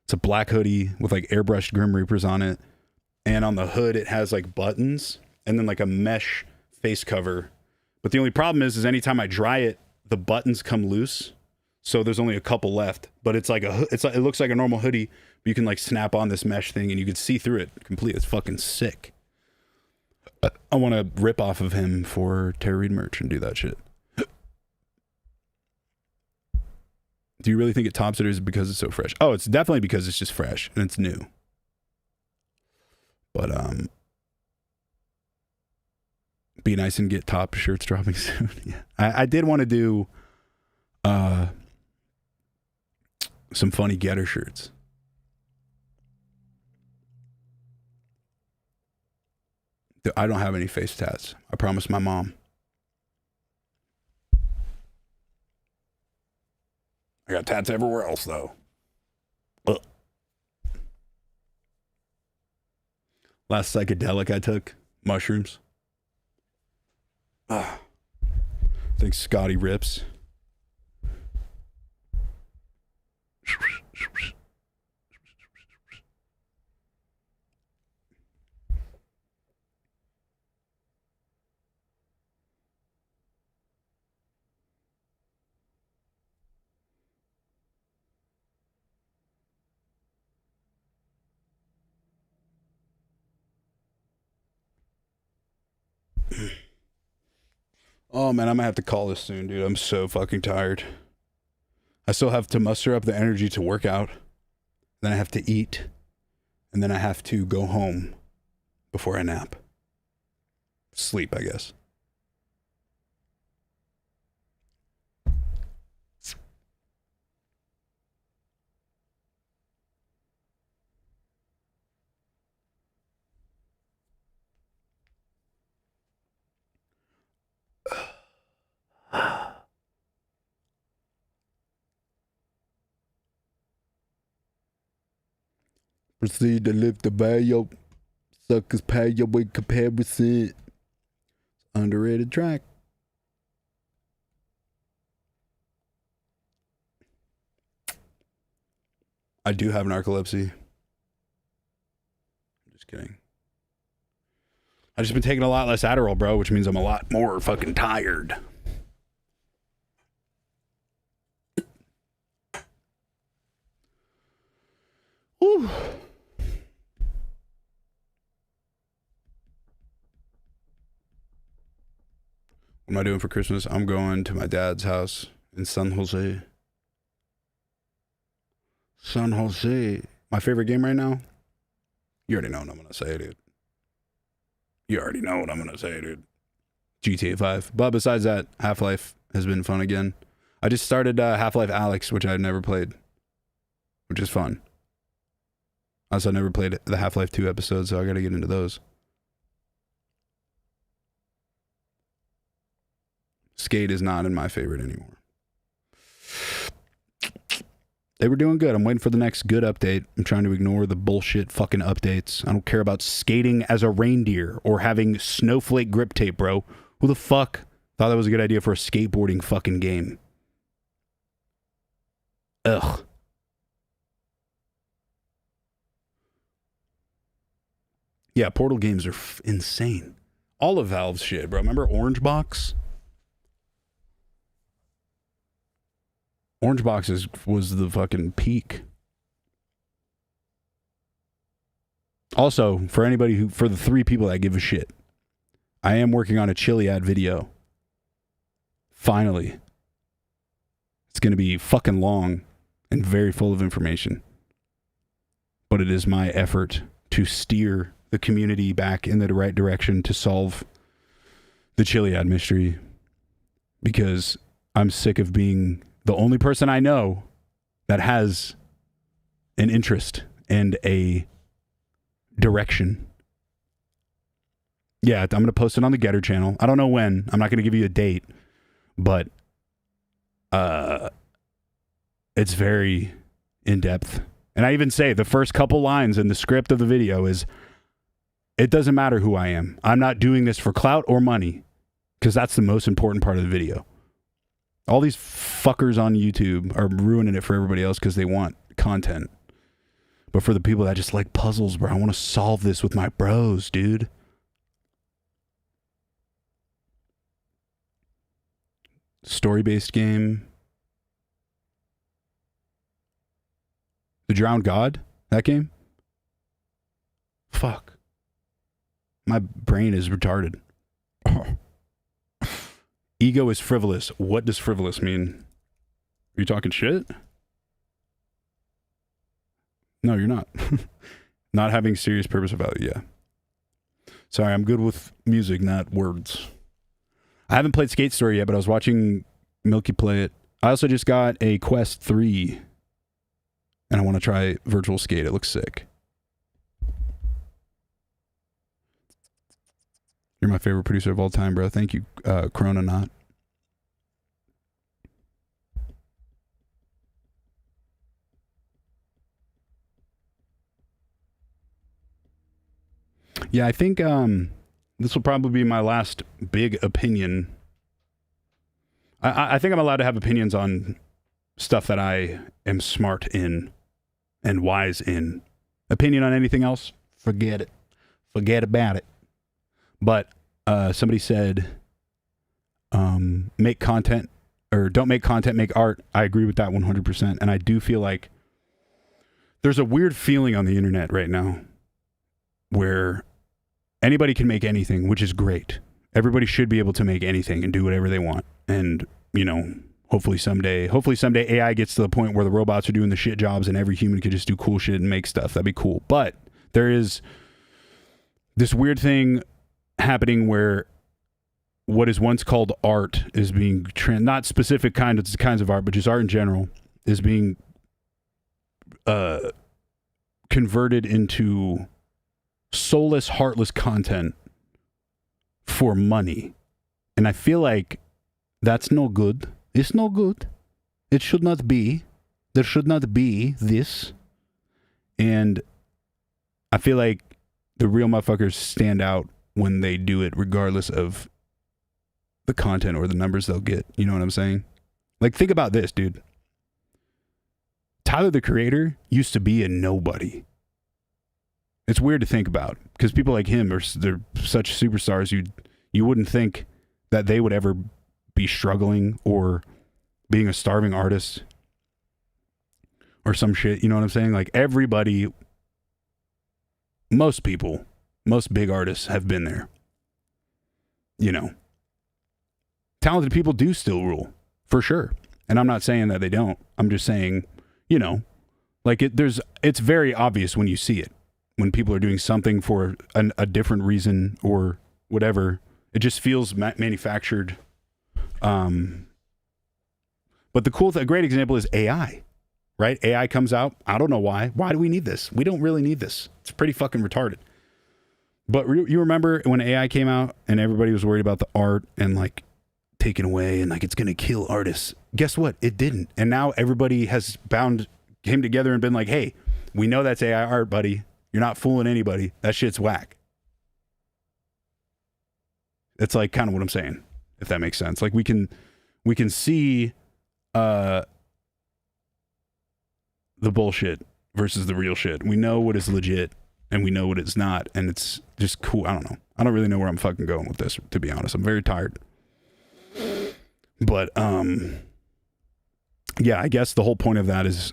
S1: It's a black hoodie with like airbrushed Grim Reapers on it. And on the hood, it has like buttons and then like a mesh face cover. But the only problem is anytime I dry it, the buttons come loose. So there's only a couple left. But it's like it looks like a normal hoodie, but you can like snap on this mesh thing and you can see through it completely. It's fucking sick. I want to rip off of him for Tara Reid merch and do that shit. Do you really think it tops it, or is it because it's so fresh? Oh, it's definitely because it's just fresh and it's new. But be nice and get top shirts dropping soon. Yeah, I did want to do some funny Getter shirts. I don't have any face tats. I promised my mom. I got tats everywhere else, though. Ugh. Last psychedelic I took, mushrooms. I think Scotty rips. Oh man, I'm gonna have to call this soon, dude. I'm so fucking tired. I still have to muster up the energy to work out. Then I have to eat. And then I have to go home before I nap. Sleep, I guess. Proceed to lift the value. Suckers pay your way comparison. Underrated track. I do have narcolepsy. I'm just kidding. I've just been taking a lot less Adderall, bro, which means I'm a lot more fucking tired. Whew. What am I doing for Christmas? I'm going to my dad's house in San Jose. San Jose. My favorite game right now? You already know what I'm going to say, dude. You already know what I'm going to say, dude. GTA 5. But besides that, Half-Life has been fun again. I just started Half-Life Alyx, which I've never played, which is fun. Also, I never played the Half-Life 2 episodes, so I got to get into those. Skate is not in my favorite anymore. They were doing good. I'm waiting for the next good update. I'm trying to ignore the bullshit fucking updates. I don't care about skating as a reindeer or having snowflake grip tape, bro. Who the fuck thought that was a good idea for a skateboarding fucking game? Ugh. Yeah, Portal games are insane. All of Valve's shit, bro. Remember Orange Box? Orange Box was the fucking peak. Also, for anybody for the 3 people that give a shit, I am working on a Chiliad video. Finally. It's going to be fucking long and very full of information. But it is my effort to steer the community back in the right direction to solve the Chiliad mystery. Because I'm sick of being the only person I know that has an interest and a direction. Yeah, I'm going to post it on the Getter channel. I don't know when. I'm not going to give you a date, but it's very in-depth. And I even say the first couple lines in the script of the video is, it doesn't matter who I am. I'm not doing this for clout or money, because that's the most important part of the video. All these fuckers on YouTube are ruining it for everybody else because they want content. But for the people that just like puzzles, bro, I want to solve this with my bros, dude. story-based game. The Drowned God? That game? Fuck. My brain is retarded. Ego is frivolous. What does frivolous mean? Are you talking shit? No, you're not. Not having serious purpose about it, yeah. Sorry, I'm good with music, not words. I haven't played Skate Story yet, but I was watching Milky play it. I also just got a Quest 3, and I want to try Virtual Skate. It looks sick. You're my favorite producer of all time, bro. Thank you, Chrononaut. Yeah, I think this will probably be my last big opinion. I think I'm allowed to have opinions on stuff that I am smart in and wise in. Opinion on anything else? Forget it. Forget about it. But somebody said, make content, or don't make content, make art. I agree with that 100%. And I do feel like there's a weird feeling on the internet right now where anybody can make anything, which is great. Everybody should be able to make anything and do whatever they want. And, you know, hopefully someday AI gets to the point where the robots are doing the shit jobs and every human could just do cool shit and make stuff. That'd be cool. But there is this weird thing happening where what is once called art is being not specific kinds of art, but just art in general is being converted into soulless, heartless content for money. And I feel like that's no good. It's no good. It should not be. There should not be this. And I feel like the real motherfuckers stand out when they do it, regardless of the content or the numbers they'll get. You know what I'm saying? Like, think about this, dude. Tyler, the Creator, used to be a nobody. It's weird to think about because people like him they're such superstars. You wouldn't think that they would ever be struggling or being a starving artist or some shit. You know what I'm saying? Like everybody, most people, most big artists have been there. You know, talented people do still rule for sure. And I'm not saying that they don't. I'm just saying, you know, like it's very obvious when you see it. When people are doing something for a different reason or whatever, it just feels manufactured. But a great example is AI, right? AI comes out. I don't know why. Why do we need this? We don't really need this. It's pretty fucking retarded. But you remember when AI came out and everybody was worried about the art and like taken away and like it's going to kill artists. Guess what? It didn't. And now everybody came together and been like, hey, we know that's AI art, buddy. You're not fooling anybody. That shit's whack. It's like kind of what I'm saying, if that makes sense. Like we can see the bullshit versus the real shit. We know what is legit and we know what it's not, and it's just cool. I don't know. I don't really know where I'm fucking going with this, to be honest. I'm very tired. But yeah, I guess the whole point of that is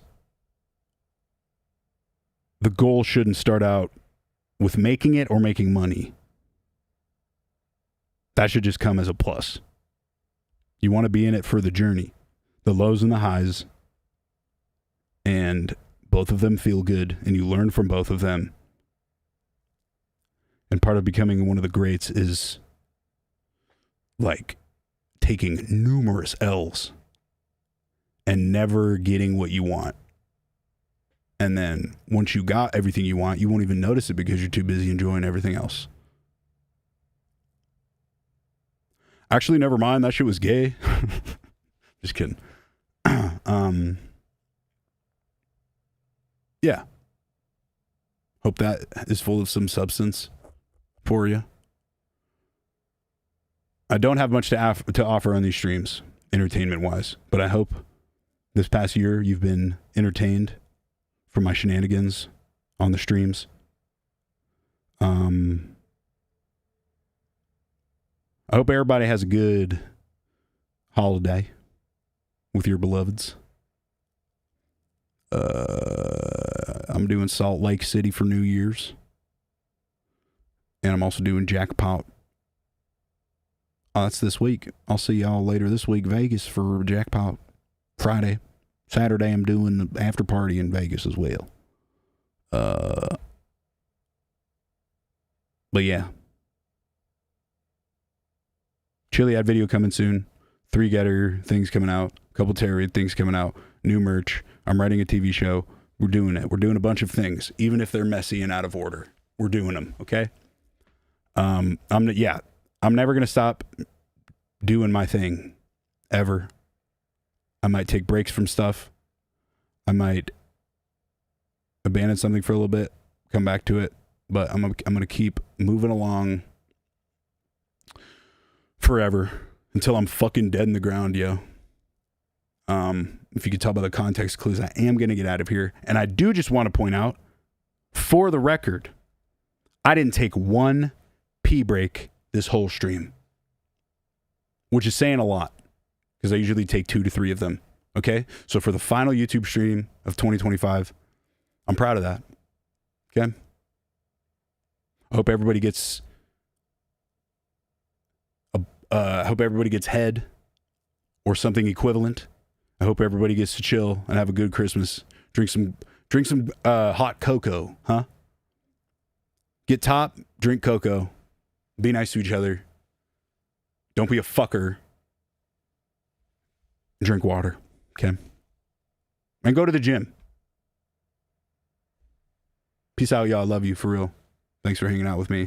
S1: the goal shouldn't start out with making it or making money. That should just come as a plus. You want to be in it for the journey, the lows and the highs, and both of them feel good, and you learn from both of them. And part of becoming one of the greats is like taking numerous L's and never getting what you want. And then once you got everything you want, you won't even notice it because you're too busy enjoying everything else. Actually, never mind. That shit was gay. Just kidding. Yeah. Hope that is full of some substance for you. I don't have much to offer on these streams, entertainment-wise, but I hope this past year you've been entertained from my shenanigans on the streams. I hope everybody has a good holiday with your beloveds. I'm doing Salt Lake City for New Year's. And I'm also doing Jackpot. Oh, that's this week. I'll see y'all later this week, Vegas, for Jackpot Friday. Saturday, I'm doing the after party in Vegas as well. But yeah. Chiliad video coming soon. 3 Getter things coming out. A couple Terry things coming out. New merch. I'm writing a TV show. We're doing it. We're doing a bunch of things, even if they're messy and out of order. We're doing them. Okay. I'm never gonna stop doing my thing, ever. I might take breaks from stuff. I might abandon something for a little bit, come back to it, but I'm gonna keep moving along forever until I'm fucking dead in the ground, yo. If you could tell by the context clues, I am gonna get out of here, and I do just want to point out, for the record, I didn't take one pee break this whole stream, which is saying a lot because I usually take 2 to 3 of them. Okay, so for the final YouTube stream of 2025, I'm proud of that. Okay, I hope everybody gets head or something equivalent. I hope everybody gets to chill and have a good Christmas. Drink some hot cocoa, huh? Get top, drink cocoa. Be nice to each other. Don't be a fucker. Drink water, okay? And go to the gym. Peace out, y'all. Love you, for real. Thanks for hanging out with me.